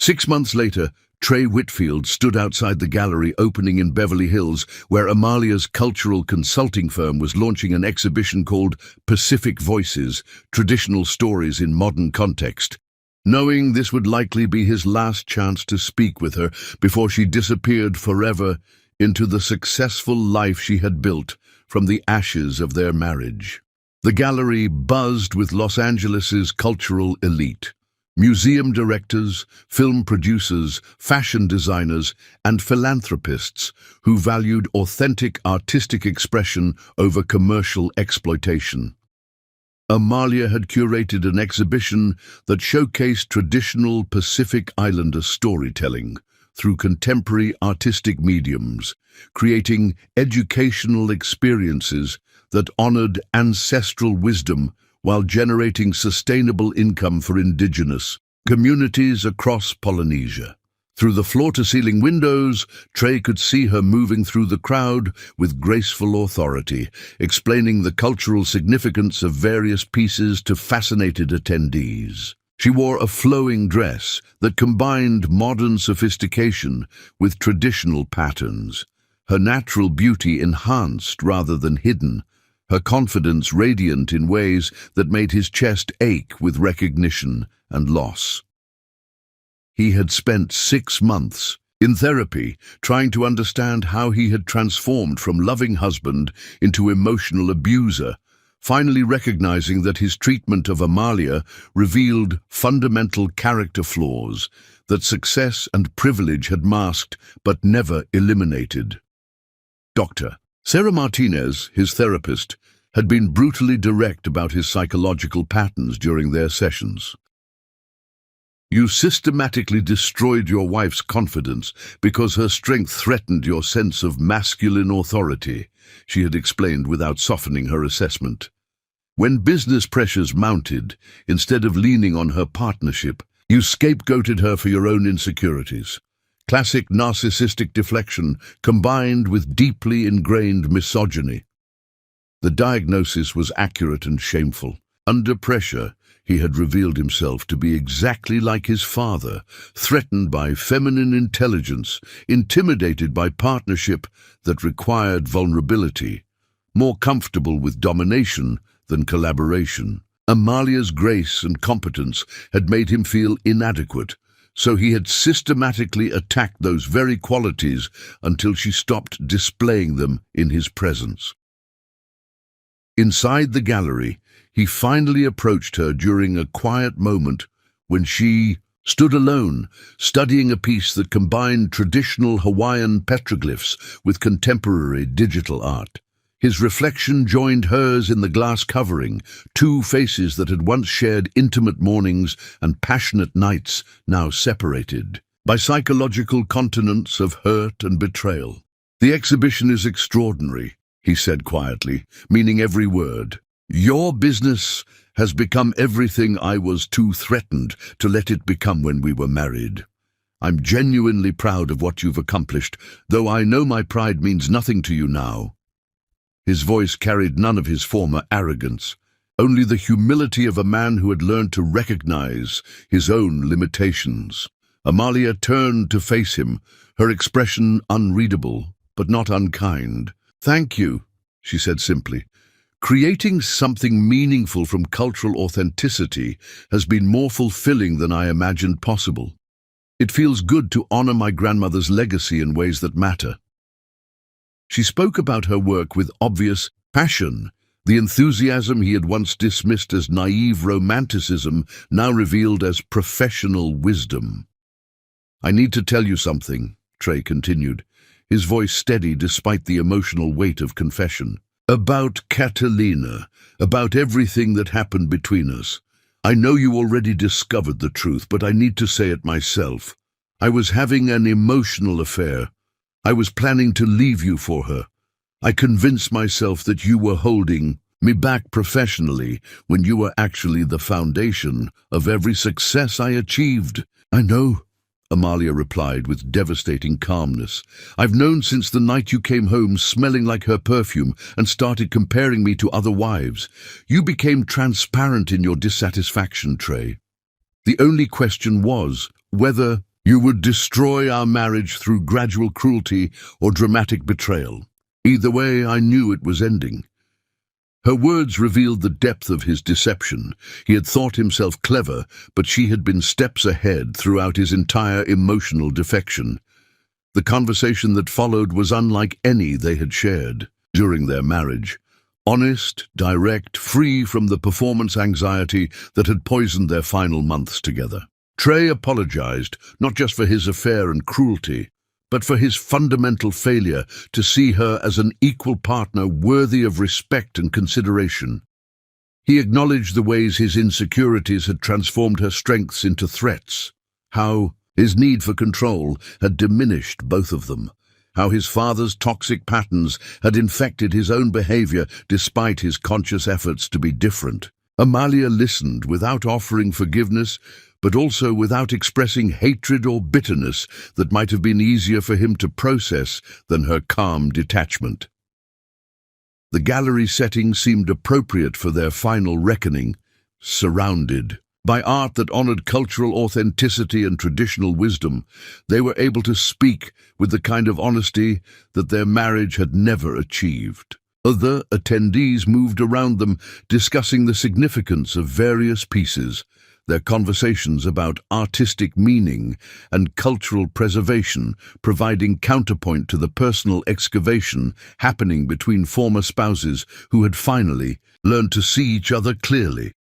6 months later, Trey Whitfield stood outside the gallery opening in Beverly Hills, where Amalia's cultural consulting firm was launching an exhibition called Pacific Voices, Traditional Stories in Modern Context. Knowing this would likely be his last chance to speak with her before she disappeared forever into the successful life she had built from the ashes of their marriage. The gallery buzzed with Los Angeles's cultural elite. Museum directors, film producers, fashion designers, and philanthropists who valued authentic artistic expression over commercial exploitation. Amalia had curated an exhibition that showcased traditional Pacific Islander storytelling through contemporary artistic mediums, creating educational experiences that honored ancestral wisdom while generating sustainable income for indigenous communities across Polynesia. Through the floor-to-ceiling windows, Trey could see her moving through the crowd with graceful authority, explaining the cultural significance of various pieces to fascinated attendees. She wore a flowing dress that combined modern sophistication with traditional patterns, her natural beauty enhanced rather than hidden, her confidence radiant in ways that made his chest ache with recognition and loss. He had spent 6 months in therapy trying to understand how he had transformed from loving husband into emotional abuser, finally recognizing that his treatment of Amalia revealed fundamental character flaws that success and privilege had masked but never eliminated. Dr. Sarah Martinez, his therapist, had been brutally direct about his psychological patterns during their sessions. You systematically destroyed your wife's confidence because her strength threatened your sense of masculine authority, she had explained without softening her assessment. When business pressures mounted, instead of leaning on her partnership, you scapegoated her for your own insecurities. Classic narcissistic deflection combined with deeply ingrained misogyny. The diagnosis was accurate and shameful. Under pressure, he had revealed himself to be exactly like his father, threatened by feminine intelligence, intimidated by partnership that required vulnerability, more comfortable with domination than collaboration. Amalia's grace and competence had made him feel inadequate, so he had systematically attacked those very qualities until she stopped displaying them in his presence. Inside the gallery, he finally approached her during a quiet moment when she stood alone, studying a piece that combined traditional Hawaiian petroglyphs with contemporary digital art. His reflection joined hers in the glass covering, two faces that had once shared intimate mornings and passionate nights, now separated by psychological continents of hurt and betrayal. The exhibition is extraordinary, he said quietly, meaning every word. Your business has become everything I was too threatened to let it become when we were married. I'm genuinely proud of what you've accomplished, though I know my pride means nothing to you now. His voice carried none of his former arrogance, only the humility of a man who had learned to recognize his own limitations. Amalia turned to face him, her expression unreadable, but not unkind. Thank you, she said simply. Creating something meaningful from cultural authenticity has been more fulfilling than I imagined possible. It feels good to honor my grandmother's legacy in ways that matter. She spoke about her work with obvious passion. The enthusiasm he had once dismissed as naive romanticism now revealed as professional wisdom. I need to tell you something, Trey continued, his voice steady despite the emotional weight of confession. About Catalina, about everything that happened between us. I know you already discovered the truth, but I need to say it myself. I was having an emotional affair. I was planning to leave you for her. I convinced myself that you were holding me back professionally when you were actually the foundation of every success I achieved. I know, Amalia replied with devastating calmness. I've known since the night you came home smelling like her perfume and started comparing me to other wives. You became transparent in your dissatisfaction, Trey. The only question was whether You would destroy our marriage through gradual cruelty or dramatic betrayal. Either way, I knew it was ending. Her words revealed the depth of his deception. He had thought himself clever, but she had been steps ahead throughout his entire emotional defection. The conversation that followed was unlike any they had shared during their marriage. Honest, direct, free from the performance anxiety that had poisoned their final months together. Trey apologized, not just for his affair and cruelty, but for his fundamental failure to see her as an equal partner worthy of respect and consideration. He acknowledged the ways his insecurities had transformed her strengths into threats, how his need for control had diminished both of them, how his father's toxic patterns had infected his own behavior despite his conscious efforts to be different. Amalia listened without offering forgiveness, but also without expressing hatred or bitterness that might have been easier for him to process than her calm detachment. The gallery setting seemed appropriate for their final reckoning, surrounded by art that honored cultural authenticity and traditional wisdom. They were able to speak with the kind of honesty that their marriage had never achieved. Other attendees moved around them, discussing the significance of various pieces, their conversations about artistic meaning and cultural preservation, providing counterpoint to the personal excavation happening between former spouses who had finally learned to see each other clearly.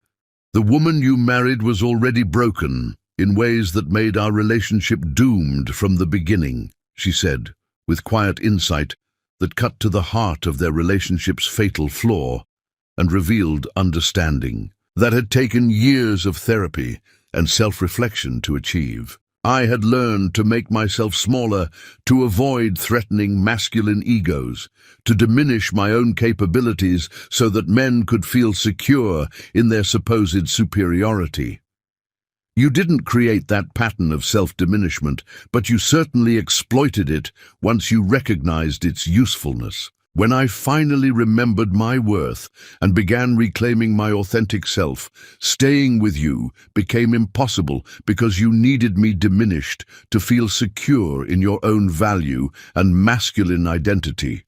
The woman you married was already broken in ways that made our relationship doomed from the beginning, she said, with quiet insight that cut to the heart of their relationship's fatal flaw and revealed understanding that had taken years of therapy and self-reflection to achieve. I had learned to make myself smaller, to avoid threatening masculine egos, to diminish my own capabilities so that men could feel secure in their supposed superiority. You didn't create that pattern of self-diminishment, but you certainly exploited it once you recognized its usefulness. When I finally remembered my worth and began reclaiming my authentic self, staying with you became impossible because you needed me diminished to feel secure in your own value and masculine identity.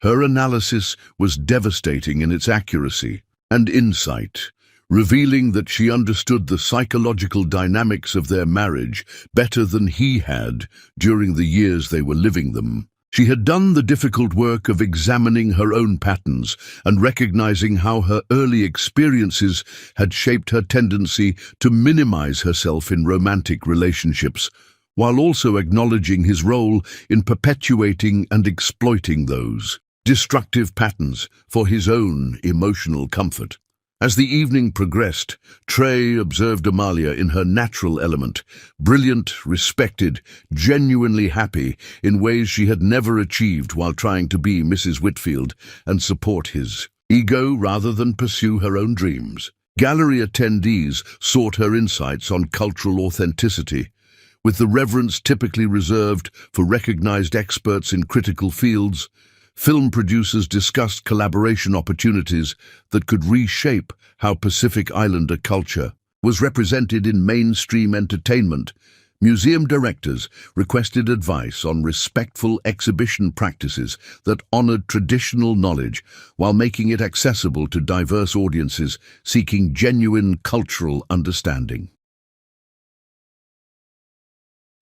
Her analysis was devastating in its accuracy and insight, revealing that she understood the psychological dynamics of their marriage better than he had during the years they were living them. She had done the difficult work of examining her own patterns and recognizing how her early experiences had shaped her tendency to minimize herself in romantic relationships, while also acknowledging his role in perpetuating and exploiting those destructive patterns for his own emotional comfort. As the evening progressed, Trey observed Amalia in her natural element, brilliant, respected, genuinely happy in ways she had never achieved while trying to be Mrs. Whitfield and support his ego rather than pursue her own dreams. Gallery attendees sought her insights on cultural authenticity, with the reverence typically reserved for recognized experts in critical fields. Film producers discussed collaboration opportunities that could reshape how Pacific Islander culture was represented in mainstream entertainment. Museum directors requested advice on respectful exhibition practices that honored traditional knowledge while making it accessible to diverse audiences seeking genuine cultural understanding.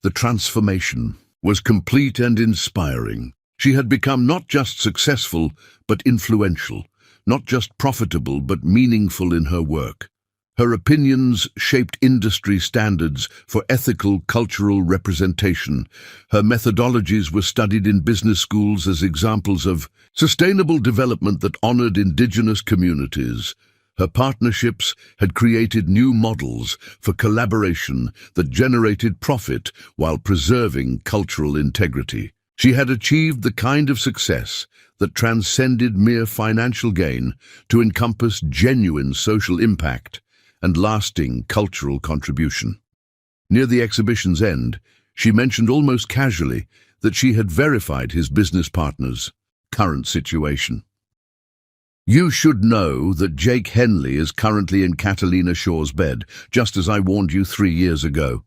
The transformation was complete and inspiring. She had become not just successful, but influential, not just profitable, but meaningful in her work. Her opinions shaped industry standards for ethical cultural representation. Her methodologies were studied in business schools as examples of sustainable development that honored indigenous communities. Her partnerships had created new models for collaboration that generated profit while preserving cultural integrity. She had achieved the kind of success that transcended mere financial gain to encompass genuine social impact and lasting cultural contribution. Near the exhibition's end, she mentioned almost casually that she had verified his business partner's current situation. "You should know that Jake Henley is currently in Catalina Shaw's bed, just as I warned you 3 years ago."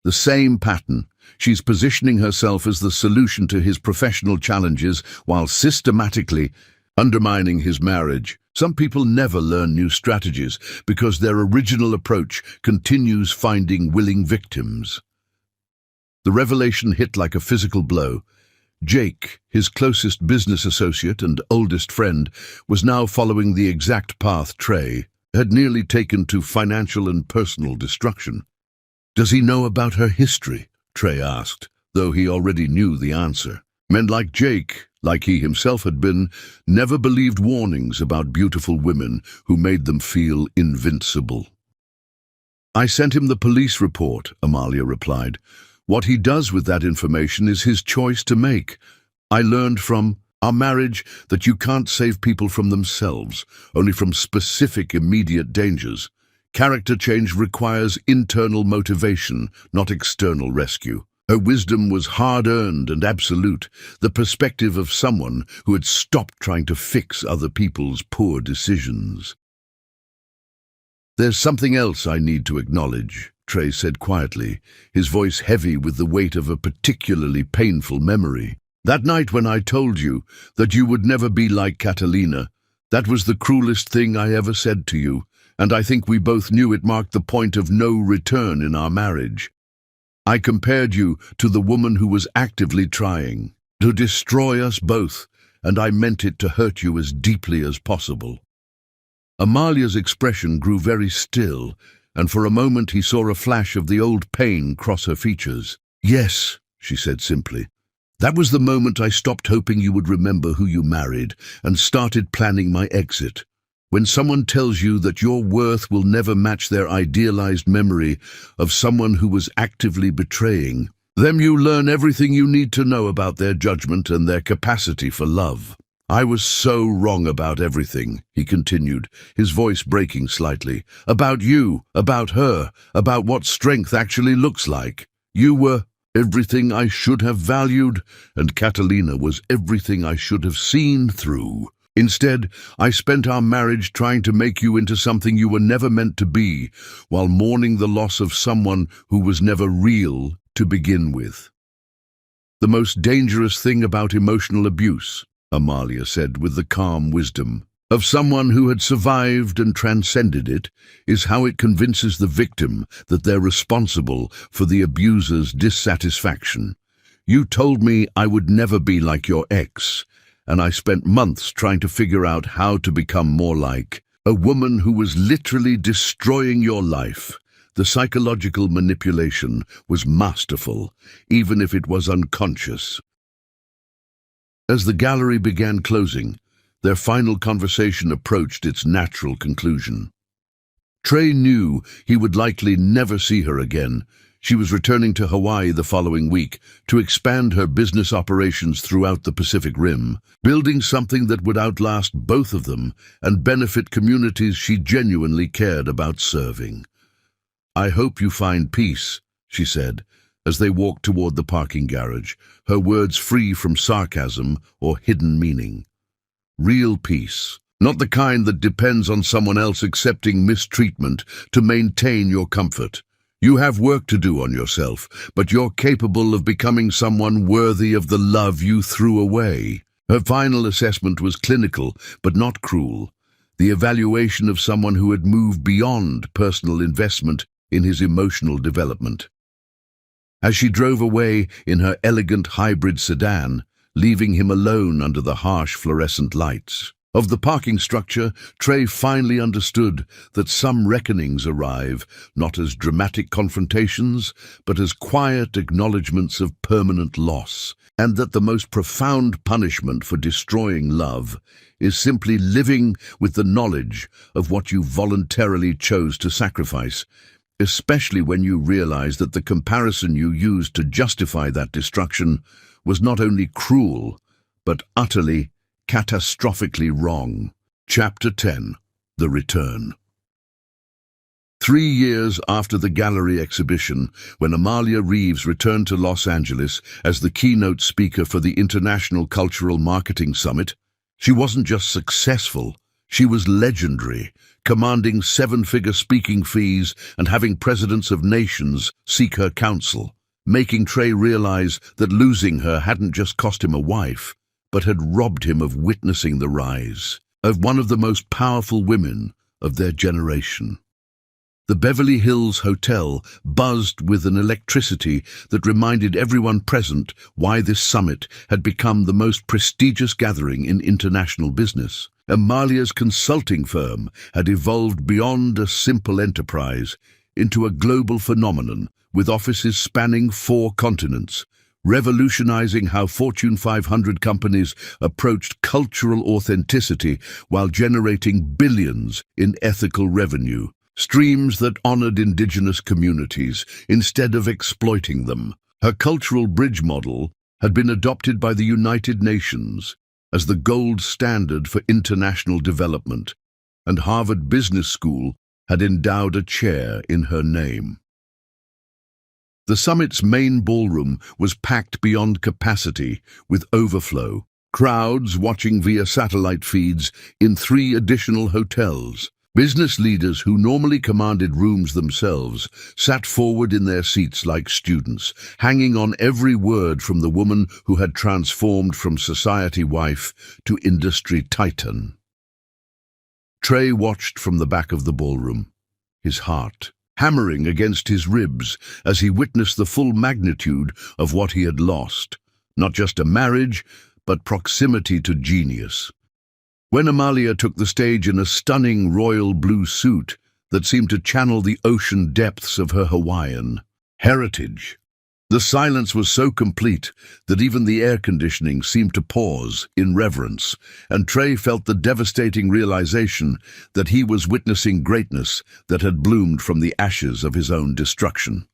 The same pattern. She's positioning herself as the solution to his professional challenges while systematically undermining his marriage. Some people never learn new strategies because their original approach continues finding willing victims. The revelation hit like a physical blow. Jake, his closest business associate and oldest friend, was now following the exact path Trey had nearly taken to financial and personal destruction. "Does he know about her history?" Trey asked, though he already knew the answer. Men like Jake, like he himself had been, never believed warnings about beautiful women who made them feel invincible. "I sent him the police report," Amalia replied. "What he does with that information is his choice to make. I learned from our marriage that you can't save people from themselves, only from specific immediate dangers. Character change requires internal motivation, not external rescue." Her wisdom was hard-earned and absolute, the perspective of someone who had stopped trying to fix other people's poor decisions. "There's something else I need to acknowledge," Trey said quietly, his voice heavy with the weight of a particularly painful memory. "That night when I told you that you would never be like Catalina, that was the cruelest thing I ever said to you, and I think we both knew it marked the point of no return in our marriage. I compared you to the woman who was actively trying to destroy us both, and I meant it to hurt you as deeply as possible." Amalia's expression grew very still, and for a moment he saw a flash of the old pain cross her features. "Yes," she said simply. "That was the moment I stopped hoping you would remember who you married and started planning my exit. When someone tells you that your worth will never match their idealized memory of someone who was actively betraying them, you learn everything you need to know about their judgment and their capacity for love. I was so wrong about everything," he continued, his voice breaking slightly. "About you, about her, about what strength actually looks like. You were everything I should have valued, and Catalina was everything I should have seen through. Instead, I spent our marriage trying to make you into something you were never meant to be, while mourning the loss of someone who was never real to begin with." "The most dangerous thing about emotional abuse," Amalia said with the calm wisdom of someone who had survived and transcended it, "is how it convinces the victim that they're responsible for the abuser's dissatisfaction. You told me I would never be like your ex, and I spent months trying to figure out how to become more like a woman who was literally destroying your life. The psychological manipulation was masterful, even if it was unconscious." As the gallery began closing, their final conversation approached its natural conclusion. Trey knew he would likely never see her again. She was returning to Hawaii the following week to expand her business operations throughout the Pacific Rim, building something that would outlast both of them and benefit communities she genuinely cared about serving. "I hope you find peace," she said, as they walked toward the parking garage, her words free from sarcasm or hidden meaning. Real peace, not the kind that depends on someone else accepting mistreatment to maintain your comfort. You have work to do on yourself, but you're capable of becoming someone worthy of the love you threw away. Her final assessment was clinical, but not cruel. The evaluation of someone who had moved beyond personal investment in his emotional development. As she drove away in her elegant hybrid sedan, leaving him alone under the harsh fluorescent lights of the parking structure, Trey finally understood that some reckonings arrive not as dramatic confrontations, but as quiet acknowledgments of permanent loss, and that the most profound punishment for destroying love is simply living with the knowledge of what you voluntarily chose to sacrifice, especially when you realize that the comparison you used to justify that destruction was not only cruel, but utterly, catastrophically wrong. Chapter 10. The Return. 3 years after the gallery exhibition, when Amalia Reeves returned to Los Angeles as the keynote speaker for the International Cultural Marketing Summit, she wasn't just successful, she was legendary, commanding seven-figure speaking fees and having presidents of nations seek her counsel, making Trey realize that losing her hadn't just cost him a wife, but had robbed him of witnessing the rise of one of the most powerful women of their generation. The Beverly Hills Hotel buzzed with an electricity that reminded everyone present why this summit had become the most prestigious gathering in international business. Amalia's consulting firm had evolved beyond a simple enterprise into a global phenomenon with offices spanning 4 continents, revolutionizing how Fortune 500 companies approached cultural authenticity while generating billions in ethical revenue. Streams that honored indigenous communities instead of exploiting them. Her cultural bridge model had been adopted by the United Nations as the gold standard for international development, and Harvard Business School had endowed a chair in her name. The summit's main ballroom was packed beyond capacity with overflow, crowds watching via satellite feeds in 3 additional hotels. Business leaders who normally commanded rooms themselves sat forward in their seats like students, hanging on every word from the woman who had transformed from society wife to industry titan. Trey watched from the back of the ballroom, his heart hammering against his ribs as he witnessed the full magnitude of what he had lost, not just a marriage, but proximity to genius. When Amalia took the stage in a stunning royal blue suit that seemed to channel the ocean depths of her Hawaiian heritage, the silence was so complete that even the air conditioning seemed to pause in reverence, and Trey felt the devastating realization that he was witnessing greatness that had bloomed from the ashes of his own destruction.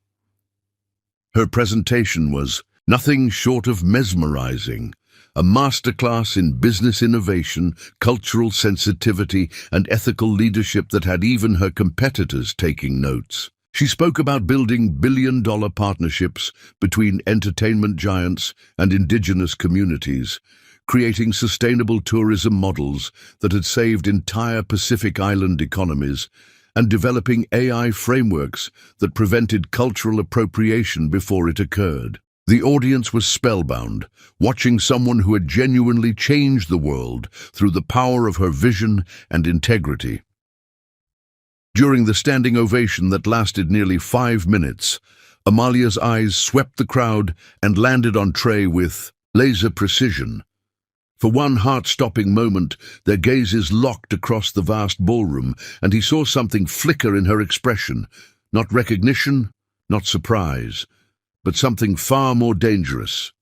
Her presentation was nothing short of mesmerizing, a masterclass in business innovation, cultural sensitivity, and ethical leadership that had even her competitors taking notes. She spoke about building billion-dollar partnerships between entertainment giants and indigenous communities, creating sustainable tourism models that had saved entire Pacific Island economies, and developing AI frameworks that prevented cultural appropriation before it occurred. The audience was spellbound, watching someone who had genuinely changed the world through the power of her vision and integrity. During the standing ovation that lasted nearly 5 minutes, Amalia's eyes swept the crowd and landed on Trey with laser precision. For one heart-stopping moment, their gazes locked across the vast ballroom, and he saw something flicker in her expression, not recognition, not surprise, but something far more dangerous,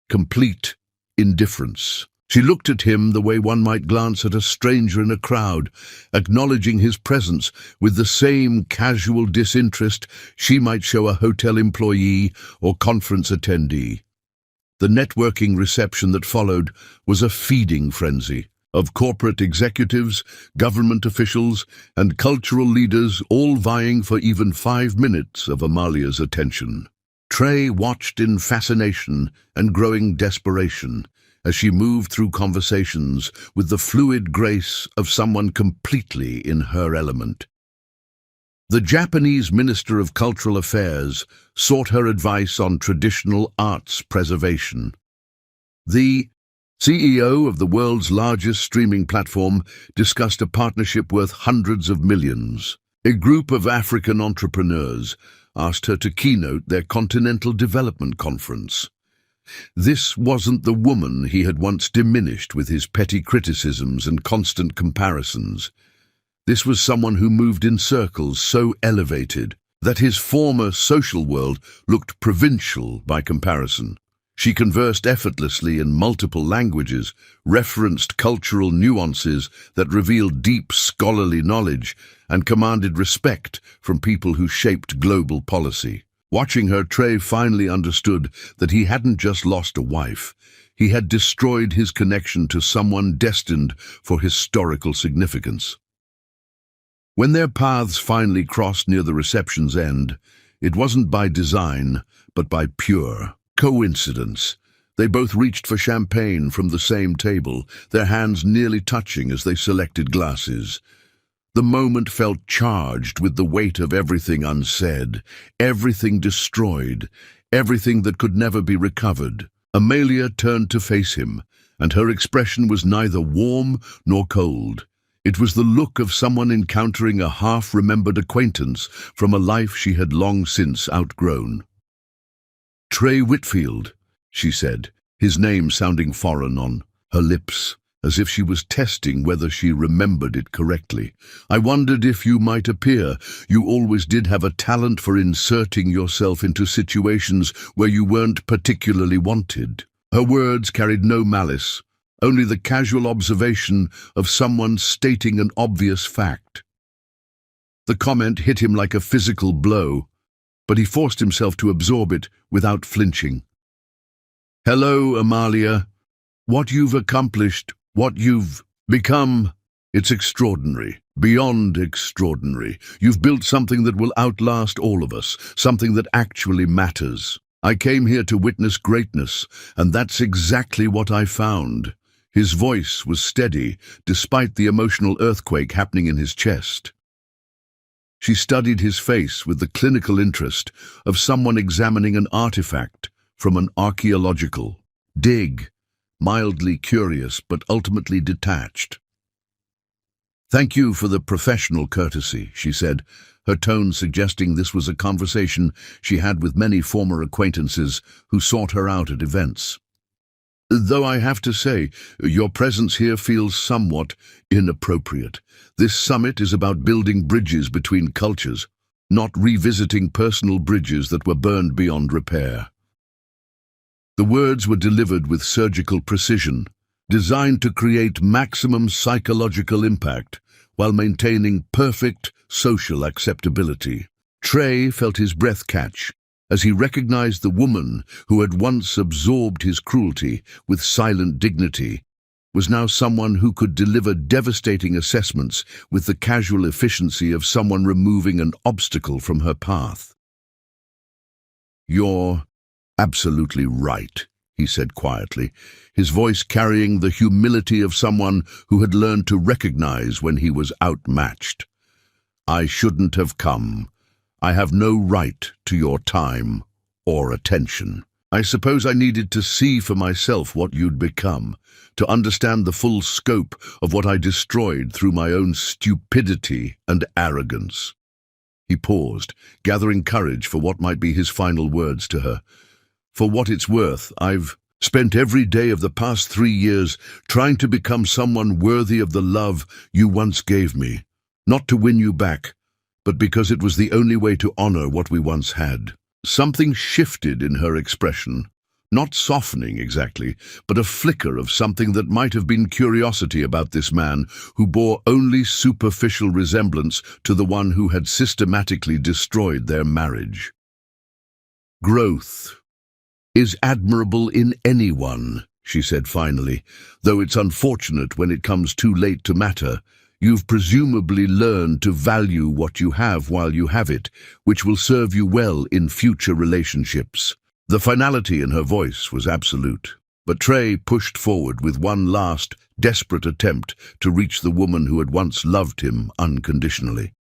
complete indifference. She looked at him the way one might glance at a stranger in a crowd, acknowledging his presence with the same casual disinterest she might show a hotel employee or conference attendee. The networking reception that followed was a feeding frenzy of corporate executives, government officials, and cultural leaders all vying for even 5 minutes of Amalia's attention. Trey watched in fascination and growing desperation as she moved through conversations with the fluid grace of someone completely in her element. The Japanese Minister of Cultural Affairs sought her advice on traditional arts preservation. The CEO of the world's largest streaming platform discussed a partnership worth hundreds of millions. A group of African entrepreneurs asked her to keynote their Continental Development Conference. This wasn't the woman he had once diminished with his petty criticisms and constant comparisons. This was someone who moved in circles so elevated that his former social world looked provincial by comparison. She conversed effortlessly in multiple languages, referenced cultural nuances that revealed deep scholarly knowledge, and commanded respect from people who shaped global policy. Watching her, Trey finally understood that he hadn't just lost a wife. He had destroyed his connection to someone destined for historical significance. When their paths finally crossed near the reception's end, it wasn't by design, but by pure coincidence. They both reached for champagne from the same table, their hands nearly touching as they selected glasses. The moment felt charged with the weight of everything unsaid, everything destroyed, everything that could never be recovered. Amalia turned to face him, and her expression was neither warm nor cold. It was the look of someone encountering a half-remembered acquaintance from a life she had long since outgrown. "Trey Whitfield," she said, his name sounding foreign on her lips, as if she was testing whether she remembered it correctly. "I wondered if you might appear. You always did have a talent for inserting yourself into situations where you weren't particularly wanted." Her words carried no malice, only the casual observation of someone stating an obvious fact. The comment hit him like a physical blow, but he forced himself to absorb it without flinching. "Hello, Amalia. What you've accomplished, what you've become, it's extraordinary, beyond extraordinary. You've built something that will outlast all of us, something that actually matters. I came here to witness greatness, and that's exactly what I found." His voice was steady, despite the emotional earthquake happening in his chest. She studied his face with the clinical interest of someone examining an artifact from an archaeological dig, mildly curious but ultimately detached. "Thank you for the professional courtesy," she said, her tone suggesting this was a conversation she had with many former acquaintances who sought her out at events. "Though I have to say, your presence here feels somewhat inappropriate. This summit is about building bridges between cultures, not revisiting personal bridges that were burned beyond repair." The words were delivered with surgical precision, designed to create maximum psychological impact while maintaining perfect social acceptability. Trey felt his breath catch as he recognized the woman who had once absorbed his cruelty with silent dignity was now someone who could deliver devastating assessments with the casual efficiency of someone removing an obstacle from her path. "You're absolutely right," he said quietly, his voice carrying the humility of someone who had learned to recognize when he was outmatched. "I shouldn't have come. I have no right to your time or attention. I suppose I needed to see for myself what you'd become, to understand the full scope of what I destroyed through my own stupidity and arrogance." He paused, gathering courage for what might be his final words to her. "For what it's worth, I've spent every day of the past 3 years trying to become someone worthy of the love you once gave me, not to win you back, but because it was the only way to honor what we once had." Something shifted in her expression, not softening exactly, but a flicker of something that might have been curiosity about this man who bore only superficial resemblance to the one who had systematically destroyed their marriage. "Growth is admirable in anyone," she said finally, "though it's unfortunate when it comes too late to matter. You've presumably learned to value what you have while you have it, which will serve you well in future relationships." The finality in her voice was absolute, but Trey pushed forward with one last, desperate attempt to reach the woman who had once loved him unconditionally.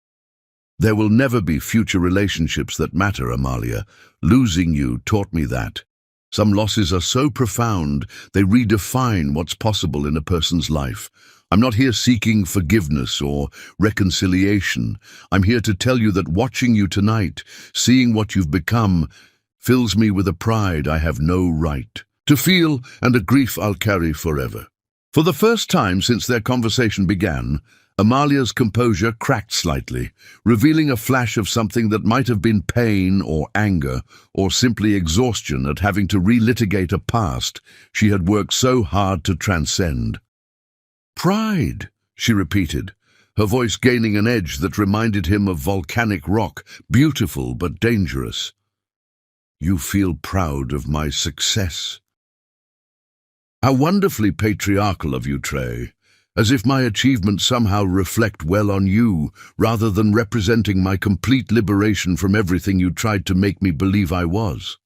"There will never be future relationships that matter, Amalia. Losing you taught me that. Some losses are so profound, they redefine what's possible in a person's life. I'm not here seeking forgiveness or reconciliation. I'm here to tell you that watching you tonight, seeing what you've become, fills me with a pride I have no right to feel and a grief I'll carry forever." For the first time since their conversation began, Amalia's composure cracked slightly, revealing a flash of something that might have been pain or anger or simply exhaustion at having to relitigate a past she had worked so hard to transcend. "Pride," she repeated, her voice gaining an edge that reminded him of volcanic rock, beautiful but dangerous. "You feel proud of my success." "How wonderfully patriarchal of you, Trey. As if my achievements somehow reflect well on you, rather than representing my complete liberation from everything you tried to make me believe I was."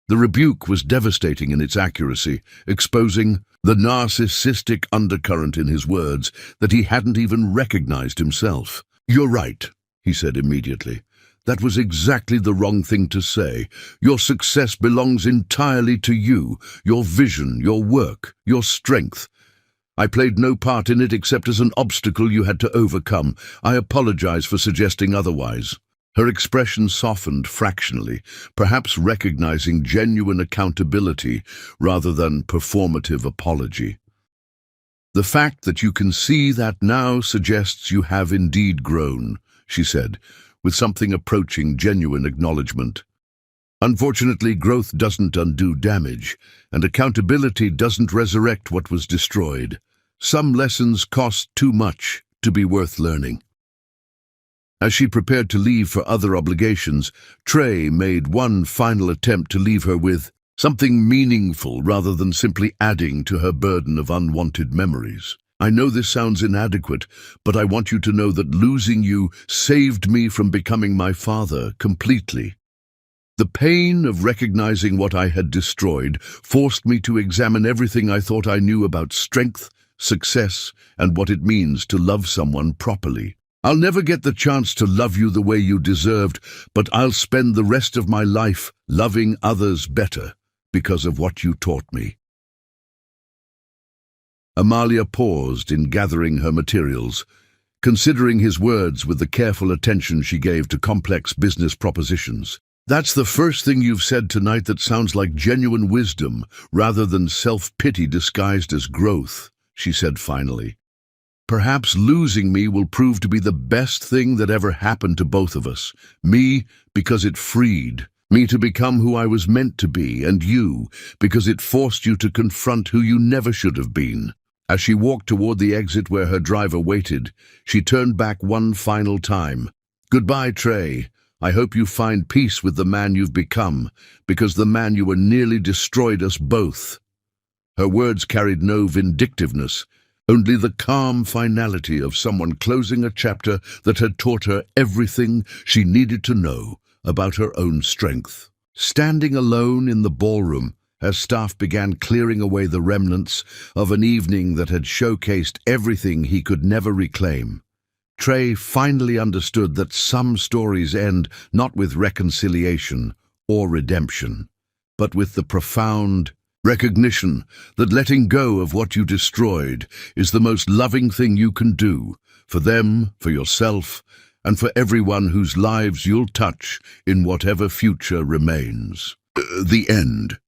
The rebuke was devastating in its accuracy, exposing the narcissistic undercurrent in his words that he hadn't even recognized himself. "You're right," he said immediately. "That was exactly the wrong thing to say. Your success belongs entirely to you, your vision, your work, your strength. I played no part in it except as an obstacle you had to overcome. I apologize for suggesting otherwise." Her expression softened fractionally, perhaps recognizing genuine accountability rather than performative apology. "The fact that you can see that now suggests you have indeed grown," she said, with something approaching genuine acknowledgement. "Unfortunately, growth doesn't undo damage, and accountability doesn't resurrect what was destroyed. Some lessons cost too much to be worth learning." As she prepared to leave for other obligations, Trey made one final attempt to leave her with something meaningful rather than simply adding to her burden of unwanted memories. "I know this sounds inadequate, but I want you to know that losing you saved me from becoming my father completely. The pain of recognizing what I had destroyed forced me to examine everything I thought I knew about strength, success, and what it means to love someone properly. I'll never get the chance to love you the way you deserved, but I'll spend the rest of my life loving others better because of what you taught me." Amalia paused in gathering her materials, considering his words with the careful attention she gave to complex business propositions. "That's the first thing you've said tonight that sounds like genuine wisdom rather than self-pity disguised as growth," she said finally. "Perhaps losing me will prove to be the best thing that ever happened to both of us. Me, because it freed me to become who I was meant to be, and you, because it forced you to confront who you never should have been." As she walked toward the exit where her driver waited, she turned back one final time. "Goodbye, Trey. I hope you find peace with the man you've become, because the man you were nearly destroyed us both." Her words carried no vindictiveness, only the calm finality of someone closing a chapter that had taught her everything she needed to know about her own strength. Standing alone in the ballroom, as staff began clearing away the remnants of an evening that had showcased everything he could never reclaim, Trey finally understood that some stories end not with reconciliation or redemption, but with the profound recognition that letting go of what you destroyed is the most loving thing you can do for them, for yourself, and for everyone whose lives you'll touch in whatever future remains. The end.